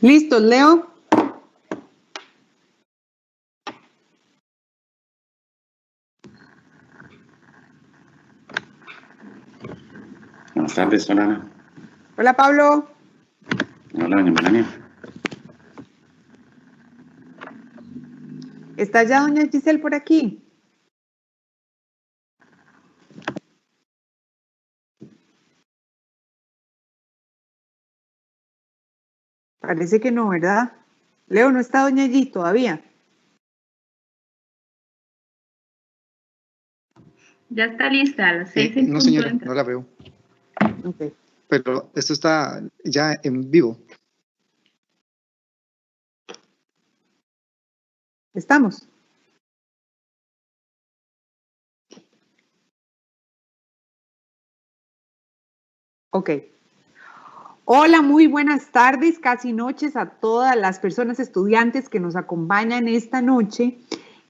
¿Listos, Leo? Buenas tardes, hola Ana. Hola, Pablo. Hola, doña Melania. ¿Está ya doña Giselle por aquí? Parece que no, ¿verdad? Leo, ¿no está doña G todavía? Ya está lista, a las 6 No, señora, no la veo. Okay. Pero esto está ya en vivo. ¿Estamos? Ok. Hola, muy buenas tardes, casi noches a todas las personas estudiantes que nos acompañan esta noche,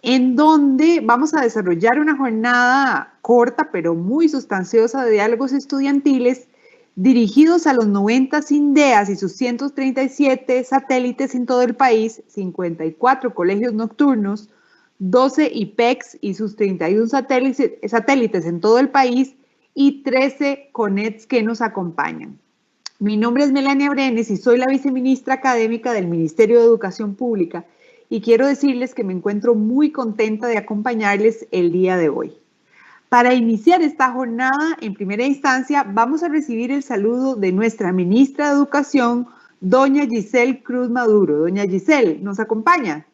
en donde vamos a desarrollar una jornada corta pero muy sustanciosa de diálogos estudiantiles dirigidos a los 90 INDEAs y sus 137 satélites en todo el país, 54 colegios nocturnos, 12 IPECs y sus 31 satélites en todo el país y 13 CONETs que nos acompañan. Mi nombre es Melania Brenes y soy la viceministra académica del Ministerio de Educación Pública y quiero decirles que me encuentro muy contenta de acompañarles el día de hoy. Para iniciar esta jornada, en primera instancia, vamos a recibir el saludo de nuestra ministra de Educación, doña Giselle Cruz Maduro. Doña Giselle, ¿nos acompaña?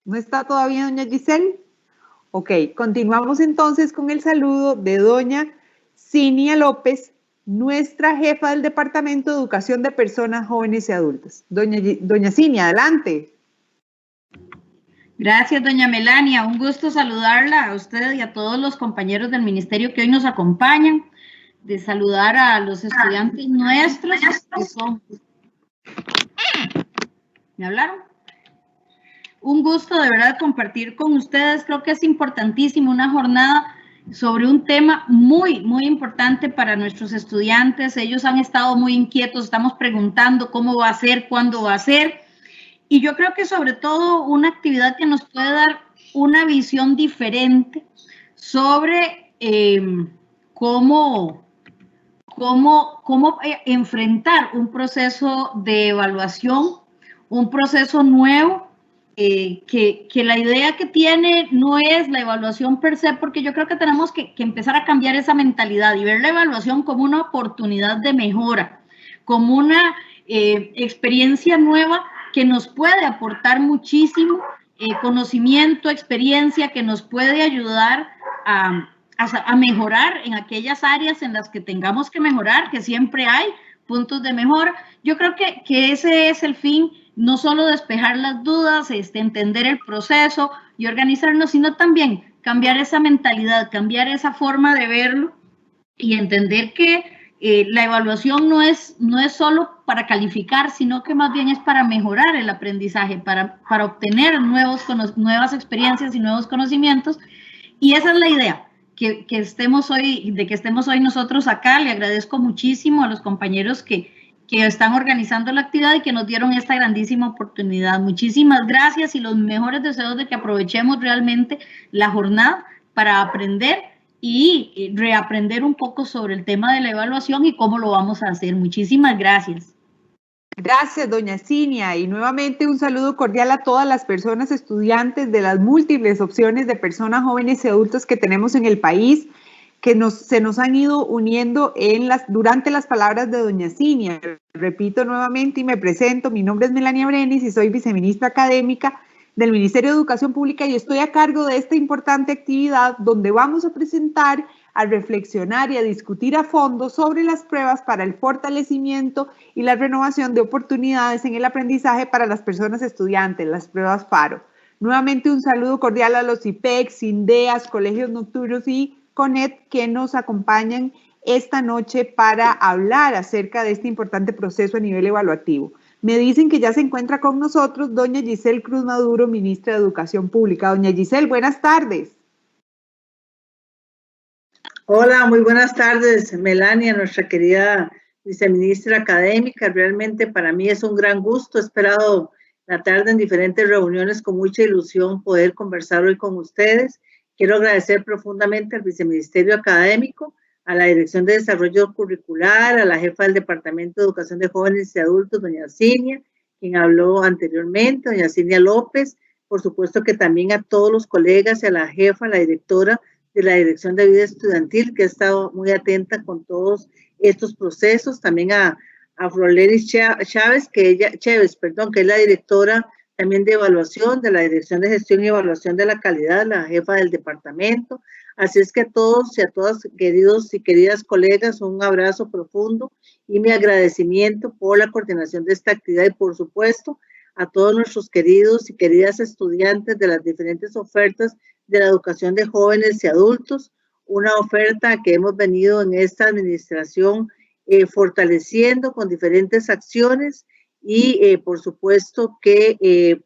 ¿No está todavía doña Giselle? Ok, continuamos entonces con el saludo de doña Cinia López, nuestra jefa del Departamento de Educación de Personas Jóvenes y Adultas. Doña Cinia, adelante. Gracias, doña Melania. Un gusto saludarla a usted y a todos los compañeros del ministerio que hoy nos acompañan, de saludar a los estudiantes nuestros que son... ¿Me hablaron? Un gusto de verdad compartir con ustedes. Creo que es importantísimo una jornada sobre un tema muy, muy importante para nuestros estudiantes. Ellos han estado muy inquietos, estamos preguntando cómo va a ser, cuándo va a ser. Y yo creo que sobre todo una actividad que nos puede dar una visión diferente sobre cómo enfrentar un proceso de evaluación, un proceso nuevo, que la idea que tiene no es la evaluación per se, porque yo creo que tenemos que empezar a cambiar esa mentalidad y ver la evaluación como una oportunidad de mejora, como una experiencia nueva que nos puede aportar muchísimo conocimiento, experiencia, que nos puede ayudar a mejorar en aquellas áreas en las que tengamos que mejorar, que siempre hay puntos de mejora. Yo creo que ese es el fin, no solo despejar las dudas, entender el proceso y organizarnos, sino también cambiar esa mentalidad, cambiar esa forma de verlo y entender que la evaluación no es solo para calificar, sino que más bien es para mejorar el aprendizaje, para obtener nuevas experiencias y nuevos conocimientos. Y esa es la idea, que estemos hoy nosotros acá. Le agradezco muchísimo a los compañeros que están organizando la actividad y que nos dieron esta grandísima oportunidad. Muchísimas gracias y los mejores deseos de que aprovechemos realmente la jornada para aprender y reaprender un poco sobre el tema de la evaluación y cómo lo vamos a hacer. Muchísimas gracias. Gracias, doña Cinia, y nuevamente un saludo cordial a todas las personas estudiantes de las múltiples opciones de personas jóvenes y adultas que tenemos en el país, que se nos han ido uniendo durante las palabras de doña Cinia. Repito nuevamente y me presento, mi nombre es Melania Brenes y soy viceministra académica del Ministerio de Educación Pública y estoy a cargo de esta importante actividad donde vamos a presentar, a reflexionar y a discutir a fondo sobre las pruebas para el fortalecimiento y la renovación de oportunidades en el aprendizaje para las personas estudiantes, las pruebas PARO. Nuevamente un saludo cordial a los IPECs, INDEAs, colegios nocturnos y CONET que nos acompañan esta noche para hablar acerca de este importante proceso a nivel evaluativo. Me dicen que ya se encuentra con nosotros doña Giselle Cruz Maduro, ministra de Educación Pública. Doña Giselle, buenas tardes. Hola, muy buenas tardes, Melania, nuestra querida viceministra académica. Realmente para mí es un gran gusto. He esperado la tarde en diferentes reuniones con mucha ilusión poder conversar hoy con ustedes. Quiero agradecer profundamente al Viceministerio Académico, a la Dirección de Desarrollo Curricular, a la jefa del Departamento de Educación de Jóvenes y Adultos, doña Cinia, quien habló anteriormente, doña Cinia López, por supuesto que también a todos los colegas y a la jefa, la directora de la Dirección de Vida Estudiantil, que ha estado muy atenta con todos estos procesos, también a Froleris Chávez, que es la directora también de evaluación de la Dirección de Gestión y Evaluación de la Calidad, la jefa del departamento. Así es que a todos y a todas, queridos y queridas colegas, un abrazo profundo y mi agradecimiento por la coordinación de esta actividad y por supuesto a todos nuestros queridos y queridas estudiantes de las diferentes ofertas de la educación de jóvenes y adultos, una oferta que hemos venido en esta administración fortaleciendo con diferentes acciones y por supuesto que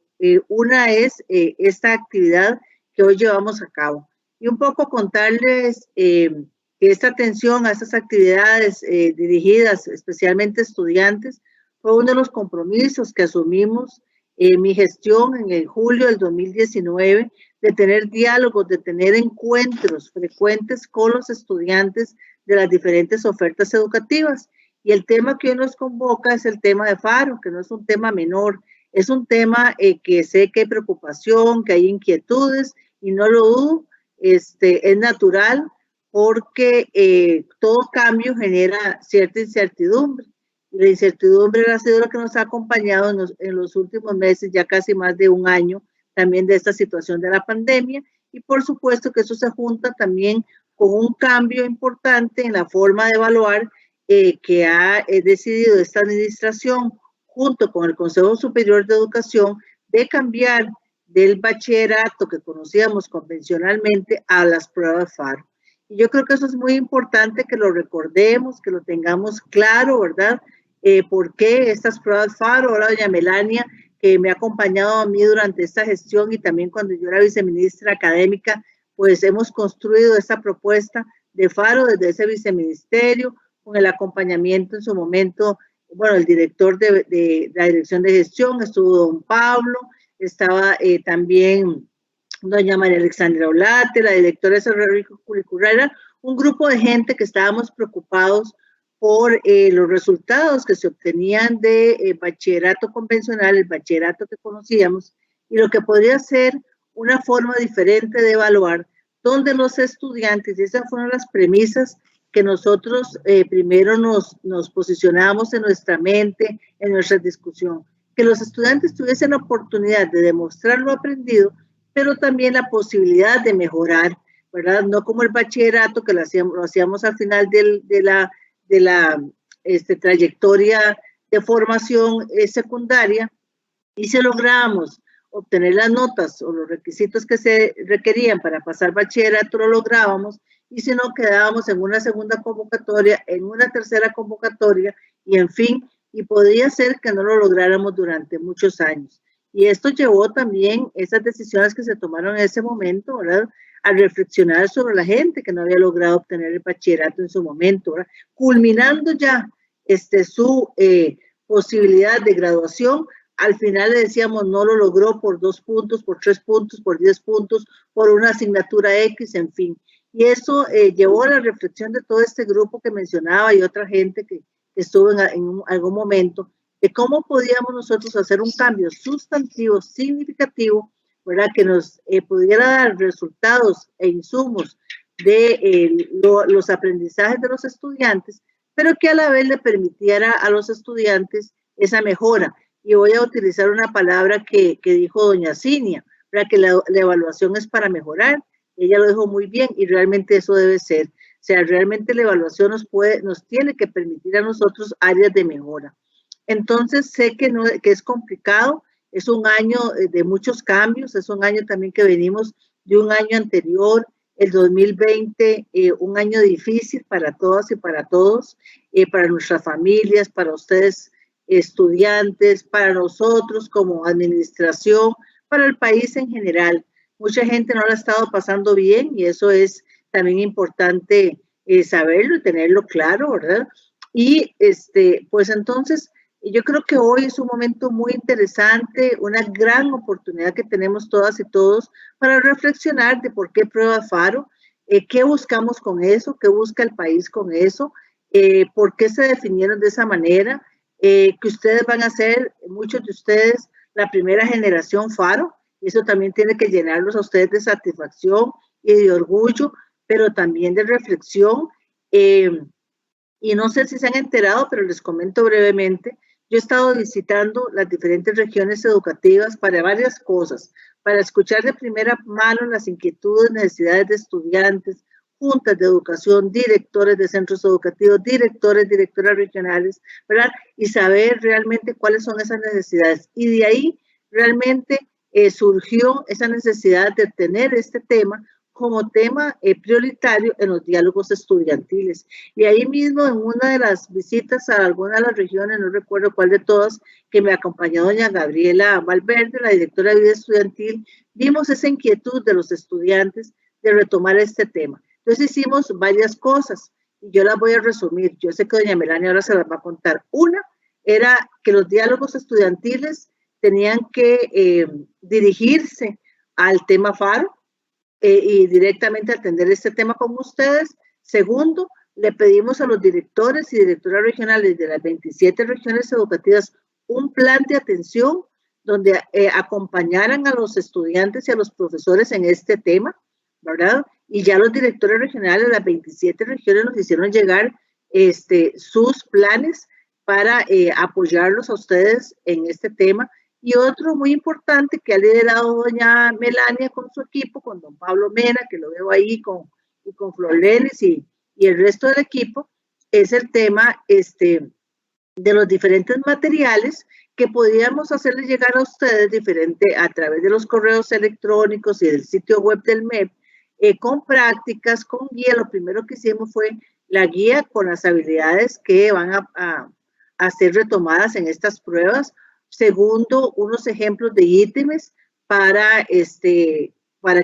una es esta actividad que hoy llevamos a cabo. Y un poco contarles que esta atención a estas actividades dirigidas especialmente a estudiantes fue uno de los compromisos que asumimos en mi gestión en el julio del 2019, de tener diálogos, de tener encuentros frecuentes con los estudiantes de las diferentes ofertas educativas. Y el tema que hoy nos convoca es el tema de FARO, que no es un tema menor, es un tema que sé que hay preocupación, que hay inquietudes, y no lo dudo, es natural, porque todo cambio genera cierta incertidumbre. Y la incertidumbre ha sido lo que nos ha acompañado en los últimos meses, ya casi más de un año, también de esta situación de la pandemia, y por supuesto que eso se junta también con un cambio importante en la forma de evaluar que ha decidido esta administración junto con el Consejo Superior de Educación de cambiar del bachillerato que conocíamos convencionalmente a las pruebas FARO. Y yo creo que eso es muy importante que lo recordemos, que lo tengamos claro, ¿verdad? ¿Por qué estas pruebas FARO? Ahora doña Melania, que me ha acompañado a mí durante esta gestión y también cuando yo era viceministra académica, pues hemos construido esta propuesta de FARO desde ese viceministerio, con el acompañamiento en su momento, bueno, el director de la Dirección de Gestión, estuvo don Pablo, estaba también doña María Alexandra Olate, la directora de Desarrollo Curricular, era un grupo de gente que estábamos preocupados por los resultados que se obtenían de bachillerato convencional, el bachillerato que conocíamos, y lo que podría ser una forma diferente de evaluar, donde los estudiantes, y esas fueron las premisas que nosotros primero nos posicionamos en nuestra mente, en nuestra discusión, que los estudiantes tuviesen la oportunidad de demostrar lo aprendido, pero también la posibilidad de mejorar, ¿verdad? No como el bachillerato que lo hacíamos al final de la trayectoria de formación secundaria, y si lográbamos obtener las notas o los requisitos que se requerían para pasar bachillerato, lo lográbamos, y si no, quedábamos en una segunda convocatoria, en una tercera convocatoria, y en fin, y podría ser que no lo lográramos durante muchos años. Y esto llevó también esas decisiones que se tomaron en ese momento, ¿verdad?, a reflexionar sobre la gente que no había logrado obtener el bachillerato en su momento, ¿verdad?, culminando ya su posibilidad de graduación. Al final le decíamos no lo logró por 2 puntos, por 3 puntos, por 10 puntos, por una asignatura X, en fin. Y eso llevó a la reflexión de todo este grupo que mencionaba y otra gente que estuvo en algún momento, de cómo podíamos nosotros hacer un cambio sustantivo, significativo, ¿verdad?, que nos pudiera dar resultados e insumos de los aprendizajes de los estudiantes, pero que a la vez le permitiera a los estudiantes esa mejora. Y voy a utilizar una palabra que dijo doña Cinia, ¿verdad?, que la evaluación es para mejorar. Ella lo dijo muy bien y realmente eso debe ser. O sea, realmente la evaluación nos tiene que permitir a nosotros áreas de mejora. Entonces, sé que es complicado, es un año de muchos cambios, es un año también que venimos de un año anterior, el 2020, un año difícil para todas y para todos, para nuestras familias, para ustedes estudiantes, para nosotros como administración, para el país en general. Mucha gente no la ha estado pasando bien y eso es también importante saberlo y tenerlo claro, ¿verdad? Y pues entonces, yo creo que hoy es un momento muy interesante, una gran oportunidad que tenemos todas y todos para reflexionar de por qué prueba FARO, qué buscamos con eso, qué busca el país con eso, por qué se definieron de esa manera, que ustedes van a ser, muchos de ustedes, la primera generación FARO, y eso también tiene que llenarlos a ustedes de satisfacción y de orgullo, pero también de reflexión. Y no sé si se han enterado, pero les comento brevemente. Yo he estado visitando las diferentes regiones educativas para varias cosas, para escuchar de primera mano las inquietudes, necesidades de estudiantes, juntas de educación, directores de centros educativos, directoras regionales, ¿verdad? Y saber realmente cuáles son esas necesidades. Y de ahí realmente surgió esa necesidad de tener este tema como tema prioritario en los diálogos estudiantiles. Y ahí mismo, en una de las visitas a alguna de las regiones, no recuerdo cuál de todas, que me acompañó doña Gabriela Valverde, la directora de vida estudiantil, vimos esa inquietud de los estudiantes de retomar este tema. Entonces hicimos varias cosas, y yo las voy a resumir. Yo sé que doña Melania ahora se las va a contar. Una era que los diálogos estudiantiles tenían que dirigirse al tema FARO, y directamente atender este tema con ustedes. Segundo, le pedimos a los directores y directoras regionales de las 27 regiones educativas un plan de atención donde acompañaran a los estudiantes y a los profesores en este tema, ¿verdad? Y ya los directores regionales de las 27 regiones nos hicieron llegar sus planes para apoyarlos a ustedes en este tema. Y otro muy importante que ha liderado doña Melania con su equipo, con don Pablo Mena, que lo veo ahí, con Flor Lenis y el resto del equipo, es el tema de los diferentes materiales que podíamos hacerles llegar a ustedes a través de los correos electrónicos y del sitio web del MEP, con prácticas, con guía. Lo primero que hicimos fue la guía con las habilidades que van a ser retomadas en estas pruebas. Segundo, unos ejemplos de ítems para que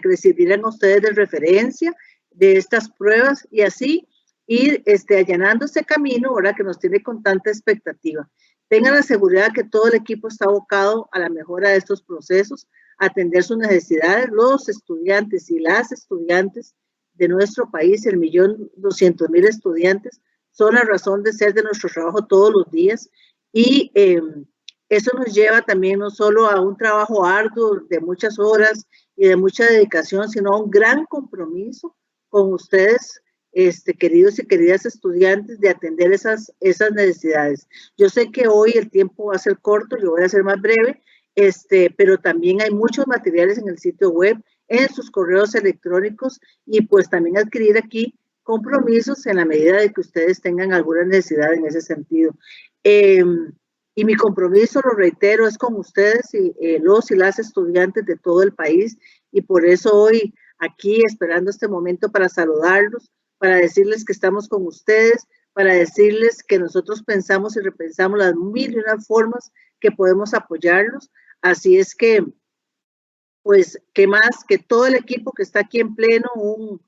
les sirvieran a ustedes de referencia de estas pruebas y así ir allanando ese camino ahora que nos tiene con tanta expectativa. Tengan la seguridad que todo el equipo está abocado a la mejora de estos procesos, a atender sus necesidades. Los estudiantes y las estudiantes de nuestro país, 1.200.000 estudiantes, son la razón de ser de nuestro trabajo todos los días y eso nos lleva también no solo a un trabajo arduo de muchas horas y de mucha dedicación, sino a un gran compromiso con ustedes, queridos y queridas estudiantes, de atender esas necesidades. Yo sé que hoy el tiempo va a ser corto, yo voy a ser más breve, pero también hay muchos materiales en el sitio web, en sus correos electrónicos y pues también adquirir aquí compromisos en la medida de que ustedes tengan alguna necesidad en ese sentido. Y mi compromiso, lo reitero, es con ustedes y los y las estudiantes de todo el país. Y por eso hoy aquí esperando este momento para saludarlos, para decirles que estamos con ustedes, para decirles que nosotros pensamos y repensamos las mil y unas formas que podemos apoyarlos. Así es que, pues, ¿qué más? Que todo el equipo que está aquí en pleno un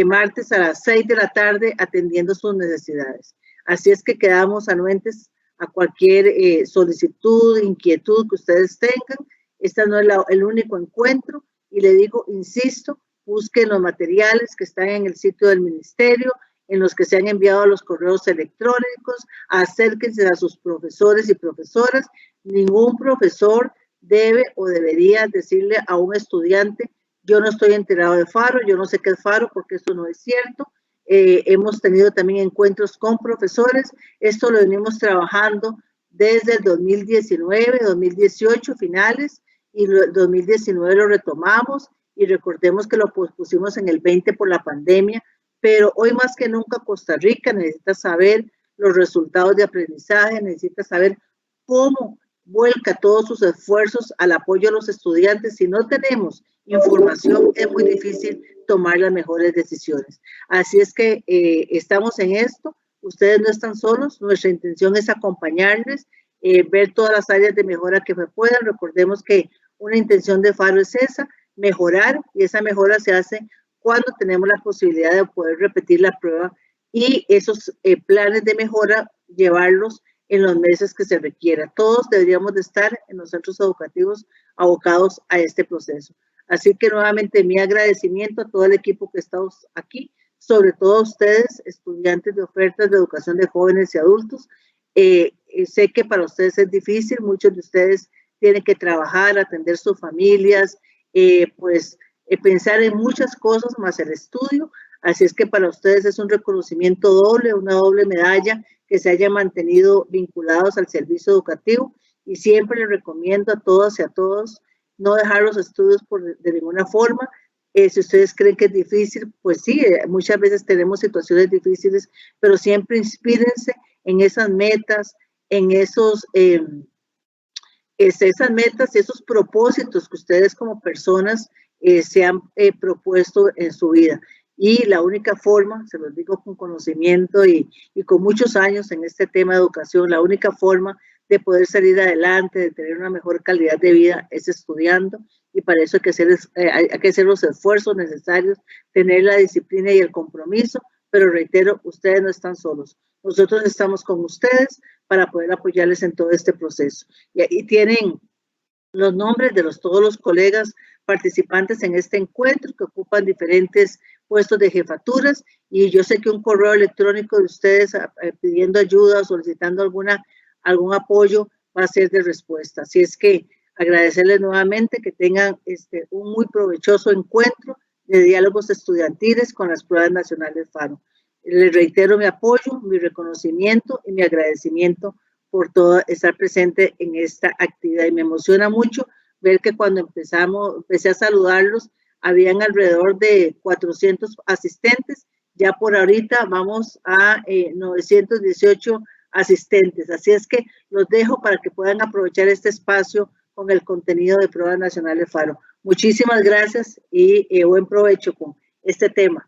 martes a las 6 de la tarde atendiendo sus necesidades. Así es que quedamos anuentes a cualquier solicitud, inquietud que ustedes tengan. Este no es el único encuentro y le digo, insisto, busquen los materiales que están en el sitio del ministerio, en los que se han enviado a los correos electrónicos, acérquense a sus profesores y profesoras. Ningún profesor debe o debería decirle a un estudiante, yo no estoy enterado de FARO, yo no sé qué es FARO, porque eso no es cierto. Hemos tenido también encuentros con profesores, esto lo venimos trabajando desde el 2019, 2018 finales, y el 2019 lo retomamos, y recordemos que lo pospusimos en el 20 por la pandemia, pero hoy más que nunca Costa Rica necesita saber los resultados de aprendizaje, necesita saber cómo vuelca todos sus esfuerzos al apoyo a los estudiantes. Si no tenemos información, es muy difícil tomar las mejores decisiones. Así es que estamos en esto, ustedes no están solos, nuestra intención es acompañarles, ver todas las áreas de mejora que se puedan. Recordemos que una intención de FARO es esa, mejorar, y esa mejora se hace cuando tenemos la posibilidad de poder repetir la prueba, y esos planes de mejora llevarlos en los meses que se requiera. Todos deberíamos de estar en los centros educativos abocados a este proceso. Así que nuevamente mi agradecimiento a todo el equipo que está aquí, sobre todo a ustedes, estudiantes de ofertas de educación de jóvenes y adultos. Sé que para ustedes es difícil, muchos de ustedes tienen que trabajar, atender sus familias, pensar en muchas cosas más el estudio. Así es que para ustedes es un reconocimiento doble, una doble medalla, que se hayan mantenido vinculados al servicio educativo, y siempre les recomiendo a todas y a todos no dejar los estudios de ninguna forma. Si ustedes creen que es difícil, pues sí, muchas veces tenemos situaciones difíciles, pero siempre inspírense en esas metas, en esas metas y esos propósitos que ustedes como personas se han propuesto en su vida. Y la única forma, se los digo con conocimiento y con muchos años en este tema de educación, la única forma de poder salir adelante, de tener una mejor calidad de vida, es estudiando, y para eso hay que hacer los esfuerzos necesarios, tener la disciplina y el compromiso, pero reitero, ustedes no están solos. Nosotros estamos con ustedes para poder apoyarles en todo este proceso. Y ahí tienen los nombres de todos los colegas participantes en este encuentro que ocupan diferentes puestos de jefaturas, y yo sé que un correo electrónico de ustedes pidiendo ayuda, solicitando algún apoyo va a ser de respuesta. Así es que agradecerles nuevamente que tengan un muy provechoso encuentro de diálogos estudiantiles con las pruebas nacionales FARO. Les reitero mi apoyo, mi reconocimiento y mi agradecimiento por todo estar presente en esta actividad, y me emociona mucho ver que cuando empecé a saludarlos, habían alrededor de 400 asistentes, ya por ahorita vamos a 918 asistentes, así es que los dejo para que puedan aprovechar este espacio con el contenido de Pruebas Nacionales FARO. Muchísimas gracias y buen provecho con este tema.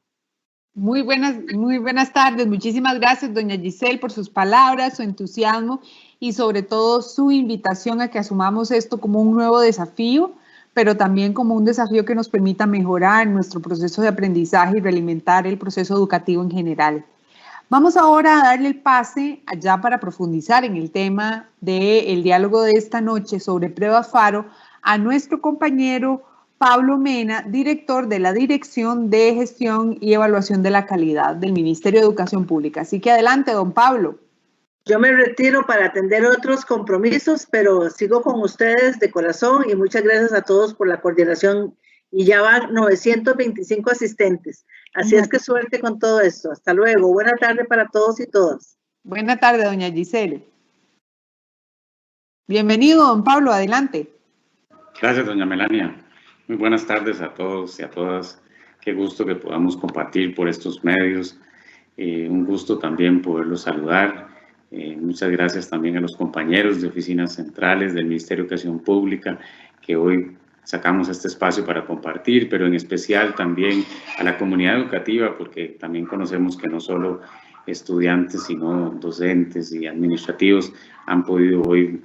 Muy buenas tardes. Muchísimas gracias, doña Giselle, por sus palabras, su entusiasmo y sobre todo su invitación a que asumamos esto como un nuevo desafío, pero también como un desafío que nos permita mejorar nuestro proceso de aprendizaje y realimentar el proceso educativo en general. Vamos ahora a darle el pase allá para profundizar en el tema del diálogo de esta noche sobre pruebas FARO a nuestro compañero Pablo Mena, director de la Dirección de Gestión y Evaluación de la Calidad del Ministerio de Educación Pública. Así que adelante, don Pablo. Yo me retiro para atender otros compromisos, pero sigo con ustedes de corazón, y muchas gracias a todos por la coordinación. Y ya van 925 asistentes. Así es que suerte con todo esto. Hasta luego. Buena tarde para todos y todas. Buena tarde, doña Giselle. Bienvenido, don Pablo. Adelante. Gracias, doña Melania. Muy buenas tardes a todos y a todas. Qué gusto que podamos compartir por estos medios. Un gusto también poderlos saludar. Muchas gracias también a los compañeros de oficinas centrales del Ministerio de Educación Pública, que hoy sacamos este espacio para compartir, pero en especial también a la comunidad educativa, porque también conocemos que no solo estudiantes, sino docentes y administrativos han podido hoy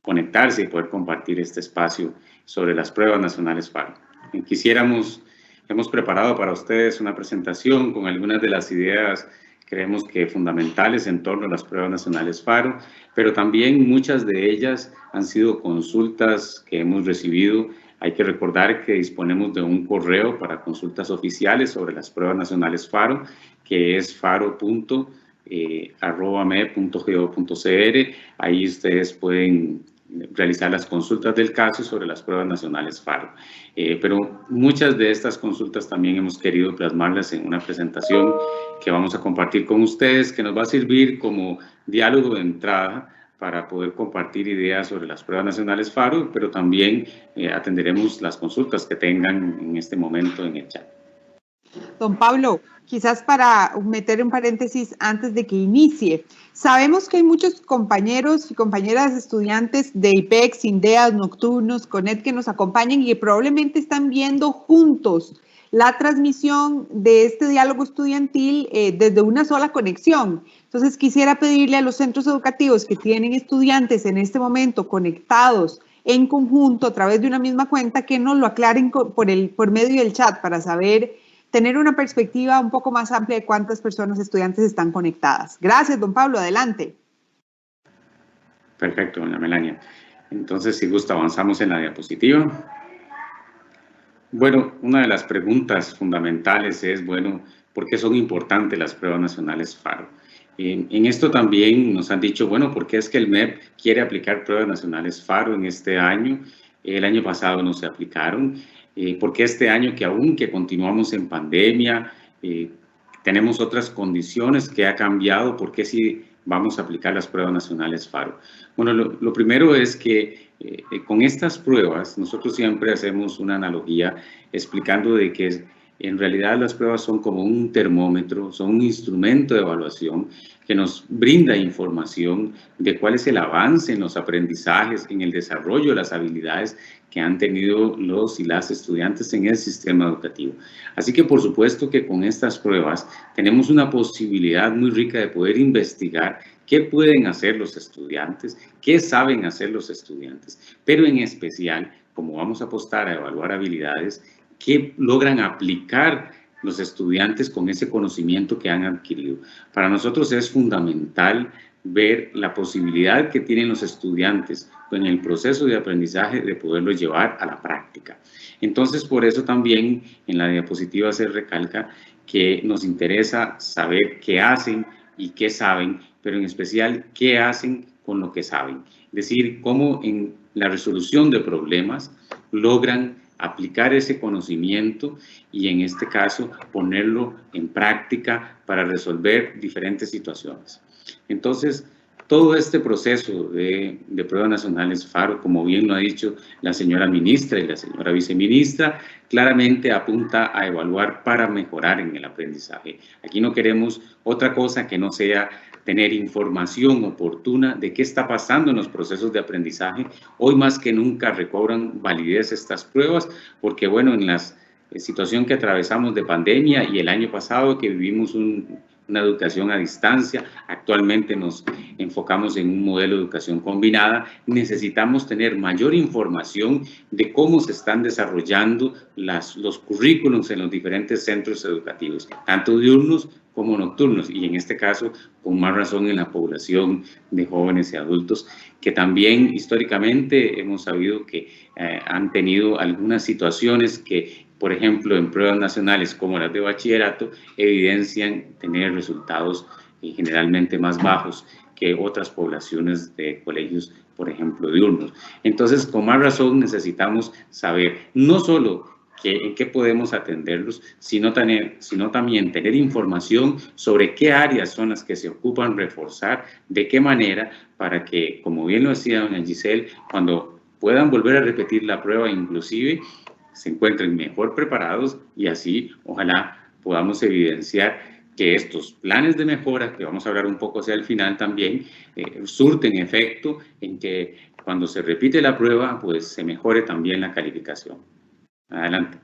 conectarse y poder compartir este espacio sobre las pruebas nacionales FARO. Hemos preparado para ustedes una presentación con algunas de las ideas, creemos que fundamentales en torno a las pruebas nacionales FARO, pero también muchas de ellas han sido consultas que hemos recibido. Hay que recordar que disponemos de un correo para consultas oficiales sobre las pruebas nacionales FARO, que es faro.me.go.cr. Ahí ustedes pueden realizar las consultas del caso sobre las pruebas nacionales FARO. Pero muchas de estas consultas también hemos querido plasmarlas en una presentación que vamos a compartir con ustedes, que nos va a servir como diálogo de entrada para poder compartir ideas sobre las pruebas nacionales FARO, pero también atenderemos las consultas que tengan en este momento en el chat. Don Pablo, quizás para meter un paréntesis antes de que inicie, sabemos que hay muchos compañeros y compañeras estudiantes de IPEX, INDEAS, Nocturnos, CONET que nos acompañan y que probablemente están viendo juntos la transmisión de este diálogo estudiantil desde una sola conexión. Entonces quisiera pedirle a los centros educativos que tienen estudiantes en este momento conectados en conjunto a través de una misma cuenta que nos lo aclaren por medio del chat para tener una perspectiva un poco más amplia de cuántas personas estudiantes están conectadas. Gracias, don Pablo, adelante. Perfecto, doña Melania. Entonces, si gusta, avanzamos en la diapositiva. Bueno, una de las preguntas fundamentales es, bueno, ¿por qué son importantes las pruebas nacionales FARO? En esto también nos han dicho, bueno, ¿por qué es que el MEP quiere aplicar pruebas nacionales FARO en este año? El año pasado no se aplicaron. ¿Por qué este año, que aún que continuamos en pandemia, tenemos otras condiciones que ha cambiado? ¿Por qué si vamos a aplicar las pruebas nacionales FARO? Bueno, lo primero es que con estas pruebas nosotros siempre hacemos una analogía explicando de que en realidad las pruebas son como un termómetro, son un instrumento de evaluación que nos brinda información de cuál es el avance en los aprendizajes, en el desarrollo de las habilidades que han tenido los y las estudiantes en el sistema educativo. Así que por supuesto que con estas pruebas tenemos una posibilidad muy rica de poder investigar qué pueden hacer los estudiantes, qué saben hacer los estudiantes, pero en especial, como vamos a apostar a evaluar habilidades, qué logran aplicar los estudiantes con ese conocimiento que han adquirido. Para nosotros es fundamental ver la posibilidad que tienen los estudiantes en el proceso de aprendizaje de poderlo llevar a la práctica. Entonces, por eso también en la diapositiva se recalca que nos interesa saber qué hacen y qué saben, pero en especial qué hacen con lo que saben. Es decir, cómo en la resolución de problemas logran aplicar ese conocimiento y en este caso ponerlo en práctica para resolver diferentes situaciones. Entonces, todo este proceso de pruebas nacionales FARO, como bien lo ha dicho la señora ministra y la señora viceministra, claramente apunta a evaluar para mejorar en el aprendizaje. Aquí no queremos otra cosa que no sea tener información oportuna de qué está pasando en los procesos de aprendizaje. Hoy más que nunca recobran validez estas pruebas, porque bueno, en la situación que atravesamos de pandemia y el año pasado que vivimos una educación a distancia, actualmente nos enfocamos en un modelo de educación combinada, necesitamos tener mayor información de cómo se están desarrollando los currículums en los diferentes centros educativos, tanto diurnos como nocturnos, y en este caso, con más razón en la población de jóvenes y adultos, que también históricamente hemos sabido que han tenido algunas situaciones que, por ejemplo, en pruebas nacionales como las de bachillerato, evidencian tener resultados generalmente más bajos que otras poblaciones de colegios, por ejemplo, diurnos. Entonces, con más razón necesitamos saber no solo en qué podemos atenderlos, sino también tener información sobre qué áreas son las que se ocupan reforzar, de qué manera, para que, como bien lo decía doña Giselle, cuando puedan volver a repetir la prueba, inclusive, se encuentren mejor preparados y así, ojalá, podamos evidenciar que estos planes de mejora, que vamos a hablar un poco hacia el final también, surten efecto en que cuando se repite la prueba, pues se mejore también la calificación. Adelante.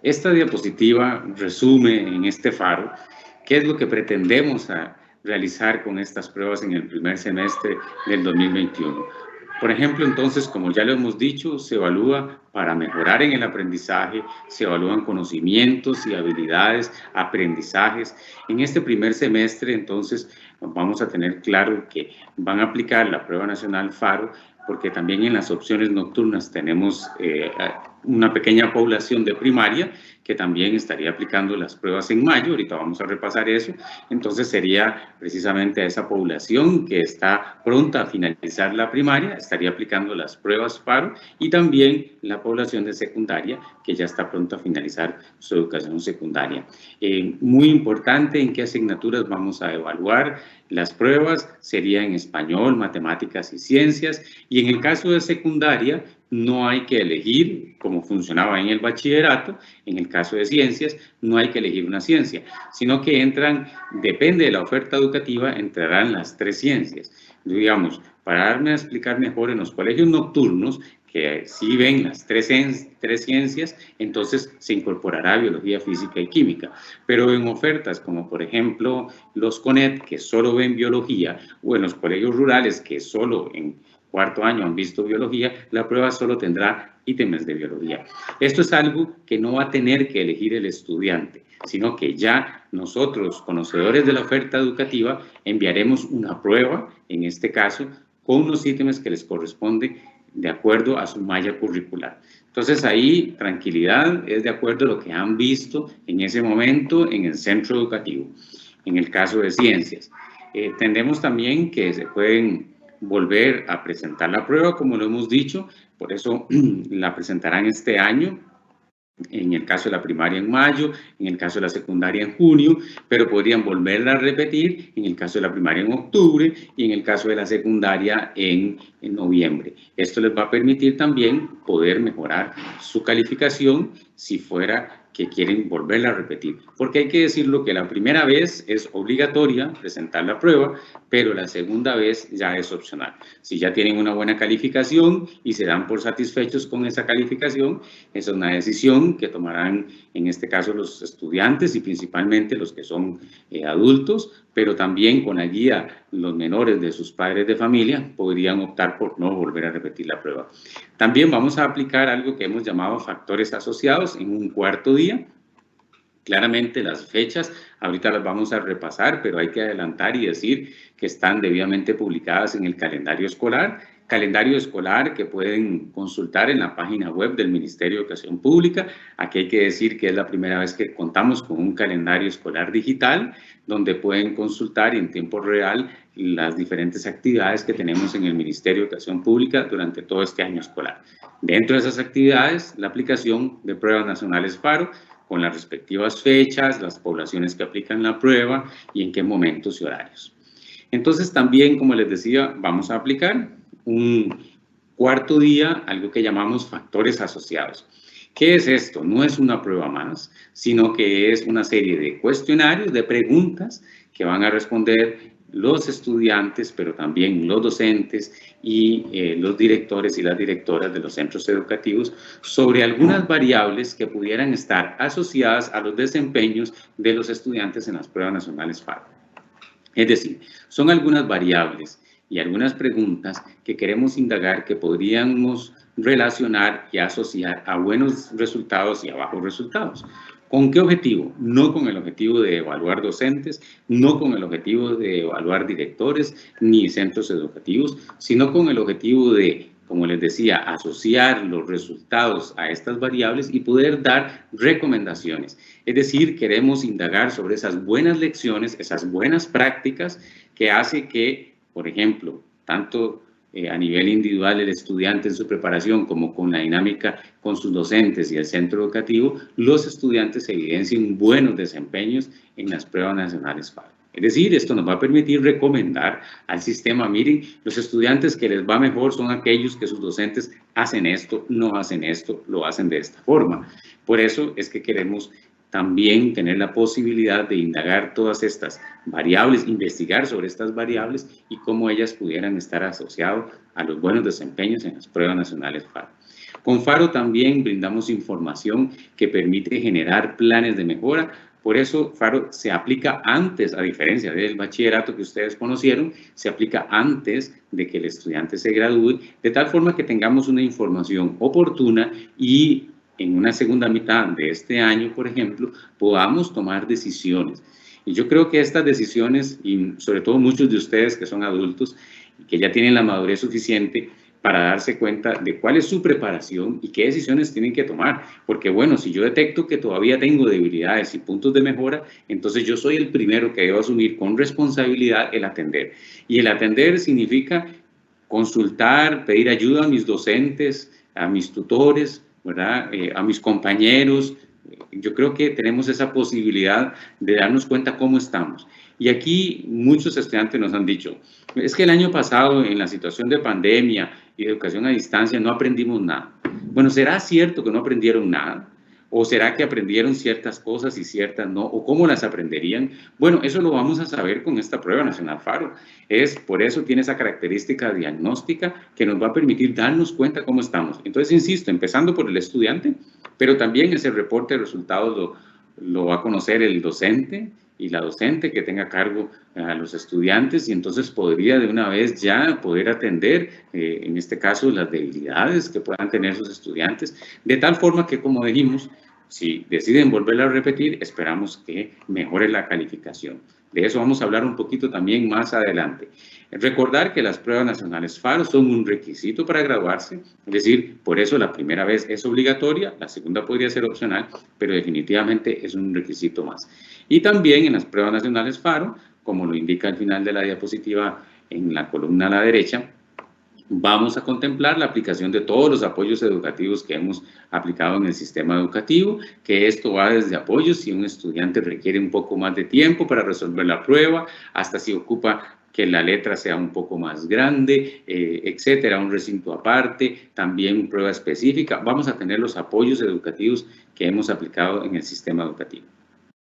Esta diapositiva resume en este faro qué es lo que pretendemos realizar con estas pruebas en el primer semestre del 2021. Por ejemplo, entonces, como ya lo hemos dicho, se evalúa para mejorar en el aprendizaje, se evalúan conocimientos y habilidades, aprendizajes. En este primer semestre, entonces, vamos a tener claro que van a aplicar la prueba nacional FARO, porque también en las opciones nocturnas tenemos una pequeña población de primaria que también estaría aplicando las pruebas en mayo. Ahorita vamos a repasar eso. Entonces sería precisamente a esa población que está pronta a finalizar la primaria, estaría aplicando las pruebas FARO, y también la población de secundaria que ya está pronta a finalizar su educación secundaria. Muy importante en qué asignaturas vamos a evaluar las pruebas, sería en español, matemáticas y ciencias, y en el caso de secundaria no hay que elegir, como funcionaba en el bachillerato, en el caso de ciencias, no hay que elegir una ciencia, sino que entran, depende de la oferta educativa, entrarán las 3 ciencias. Digamos, para darme a explicar mejor, en los colegios nocturnos, que sí ven las 3 ciencias, entonces se incorporará biología, física y química. Pero en ofertas como por ejemplo los CONET, que solo ven biología, o en los colegios rurales, que solo cuarto año han visto biología, la prueba solo tendrá ítems de biología. Esto es algo que no va a tener que elegir el estudiante, sino que ya nosotros, conocedores de la oferta educativa, enviaremos una prueba, en este caso, con los ítems que les corresponde de acuerdo a su malla curricular. Entonces ahí tranquilidad, es de acuerdo a lo que han visto en ese momento en el centro educativo. En el caso de ciencias, entendemos también que se pueden volver a presentar la prueba, como lo hemos dicho, por eso la presentarán este año, en el caso de la primaria en mayo, en el caso de la secundaria en junio, pero podrían volverla a repetir en el caso de la primaria en octubre y en el caso de la secundaria en noviembre. Esto les va a permitir también poder mejorar su calificación si fuera que quieren volverla a repetir. Porque hay que decirlo que la primera vez es obligatoria presentar la prueba, pero la segunda vez ya es opcional. Si ya tienen una buena calificación y se dan por satisfechos con esa calificación, esa es una decisión que tomarán en este caso los estudiantes y principalmente los que son adultos, pero también con la guía los menores de sus padres de familia podrían optar por no volver a repetir la prueba. También vamos a aplicar algo que hemos llamado factores asociados en un cuarto día. Claramente las fechas, ahorita las vamos a repasar, pero hay que adelantar y decir que están debidamente publicadas en el calendario escolar que pueden consultar en la página web del Ministerio de Educación Pública. Aquí hay que decir que es la primera vez que contamos con un calendario escolar digital, donde pueden consultar en tiempo real las diferentes actividades que tenemos en el Ministerio de Educación Pública durante todo este año escolar. Dentro de esas actividades, la aplicación de pruebas nacionales FARO, con las respectivas fechas, las poblaciones que aplican la prueba y en qué momentos y horarios. Entonces también, como les decía, vamos a aplicar un cuarto día, algo que llamamos factores asociados. ¿Qué es esto? No es una prueba más, sino que es una serie de cuestionarios, de preguntas que van a responder los estudiantes, pero también los docentes y los directores y las directoras de los centros educativos sobre algunas variables que pudieran estar asociadas a los desempeños de los estudiantes en las pruebas nacionales FARO. Es decir, son algunas variables y algunas preguntas que queremos indagar que podríamos relacionar y asociar a buenos resultados y a bajos resultados. ¿Con qué objetivo? No con el objetivo de evaluar docentes, no con el objetivo de evaluar directores ni centros educativos, sino con el objetivo de, como les decía, asociar los resultados a estas variables y poder dar recomendaciones. Es decir, queremos indagar sobre esas buenas lecciones, esas buenas prácticas que hace que, por ejemplo, tanto a nivel individual el estudiante en su preparación como con la dinámica con sus docentes y el centro educativo, los estudiantes evidencien buenos desempeños en las pruebas nacionales FARO. Es decir, esto nos va a permitir recomendar al sistema, miren, los estudiantes que les va mejor son aquellos que sus docentes hacen esto, no hacen esto, lo hacen de esta forma. Por eso es que queremos también tener la posibilidad de indagar todas estas variables, investigar sobre estas variables y cómo ellas pudieran estar asociadas a los buenos desempeños en las pruebas nacionales FARO. Con FARO también brindamos información que permite generar planes de mejora. Por eso FARO se aplica antes, a diferencia del bachillerato que ustedes conocieron, se aplica antes de que el estudiante se gradúe, de tal forma que tengamos una información oportuna y en una segunda mitad de este año, por ejemplo, podamos tomar decisiones. Y yo creo que estas decisiones, y sobre todo muchos de ustedes que son adultos y que ya tienen la madurez suficiente para darse cuenta de cuál es su preparación y qué decisiones tienen que tomar. Porque bueno, si yo detecto que todavía tengo debilidades y puntos de mejora, entonces yo soy el primero que debo asumir con responsabilidad el atender. Y el atender significa consultar, pedir ayuda a mis docentes, a mis tutores, ¿verdad? A mis compañeros. Yo creo que tenemos esa posibilidad de darnos cuenta cómo estamos. Y aquí muchos estudiantes nos han dicho, es que el año pasado en la situación de pandemia y de educación a distancia no aprendimos nada. Bueno, ¿será cierto que no aprendieron nada? ¿O será que aprendieron ciertas cosas y ciertas no? ¿O cómo las aprenderían? Bueno, eso lo vamos a saber con esta prueba nacional FARO. Por eso tiene esa característica diagnóstica que nos va a permitir darnos cuenta cómo estamos. Entonces, insisto, empezando por el estudiante, pero también ese reporte de resultados lo va a conocer el docente y la docente que tenga a cargo a los estudiantes, y entonces podría de una vez ya poder atender, en este caso, las debilidades que puedan tener sus estudiantes, de tal forma que, como dijimos, si deciden volverla a repetir, esperamos que mejore la calificación. De eso vamos a hablar un poquito también más adelante. Recordar que las pruebas nacionales FARO son un requisito para graduarse, es decir, por eso la primera vez es obligatoria, la segunda podría ser opcional, pero definitivamente es un requisito más. Y también en las pruebas nacionales FARO, como lo indica al final de la diapositiva en la columna a la derecha, vamos a contemplar la aplicación de todos los apoyos educativos que hemos aplicado en el sistema educativo, que esto va desde apoyos si un estudiante requiere un poco más de tiempo para resolver la prueba, hasta si ocupa que la letra sea un poco más grande, etcétera, un recinto aparte, también prueba específica. Vamos a tener los apoyos educativos que hemos aplicado en el sistema educativo.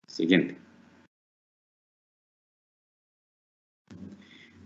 Siguiente.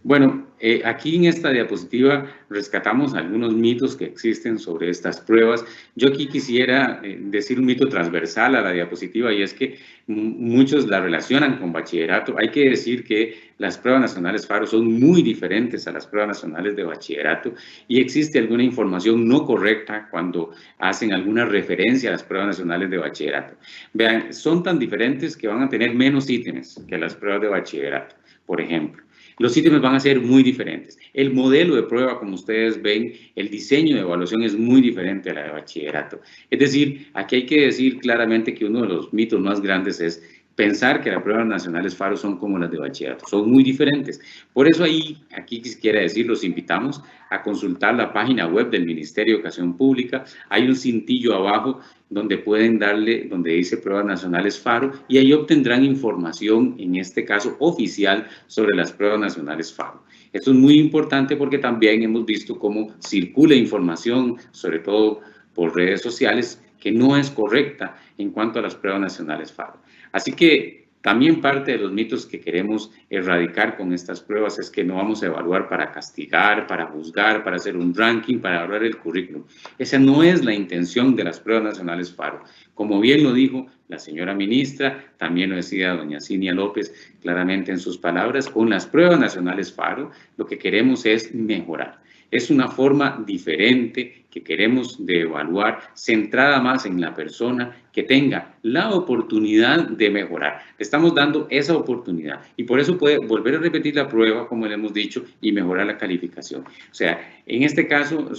Bueno, aquí en esta diapositiva rescatamos algunos mitos que existen sobre estas pruebas. Yo aquí quisiera decir un mito transversal a la diapositiva, y es que muchos la relacionan con bachillerato. Hay que decir que las pruebas nacionales FARO son muy diferentes a las pruebas nacionales de bachillerato, y existe alguna información no correcta cuando hacen alguna referencia a las pruebas nacionales de bachillerato. Vean, son tan diferentes que van a tener menos ítems que las pruebas de bachillerato, por ejemplo. Los ítems van a ser muy diferentes. El modelo de prueba, como ustedes ven, el diseño de evaluación es muy diferente a la de bachillerato. Es decir, aquí hay que decir claramente que uno de los mitos más grandes es pensar que las pruebas nacionales FARO son como las de bachillerato, son muy diferentes. Por eso aquí quisiera decir, los invitamos a consultar la página web del Ministerio de Educación Pública. Hay un cintillo abajo donde pueden darle, donde dice pruebas nacionales FARO, y ahí obtendrán información, en este caso oficial, sobre las pruebas nacionales FARO. Esto es muy importante porque también hemos visto cómo circula información, sobre todo por redes sociales, que no es correcta en cuanto a las pruebas nacionales FARO. Así que también parte de los mitos que queremos erradicar con estas pruebas es que no vamos a evaluar para castigar, para juzgar, para hacer un ranking, para evaluar el currículum. Esa no es la intención de las pruebas nacionales FARO. Como bien lo dijo la señora ministra, también lo decía doña Cinia López claramente en sus palabras, con las pruebas nacionales FARO lo que queremos es mejorar. Es una forma diferente que queremos de evaluar, centrada más en la persona, que tenga la oportunidad de mejorar. Le estamos dando esa oportunidad y por eso puede volver a repetir la prueba, como le hemos dicho, y mejorar la calificación. O sea, en este caso,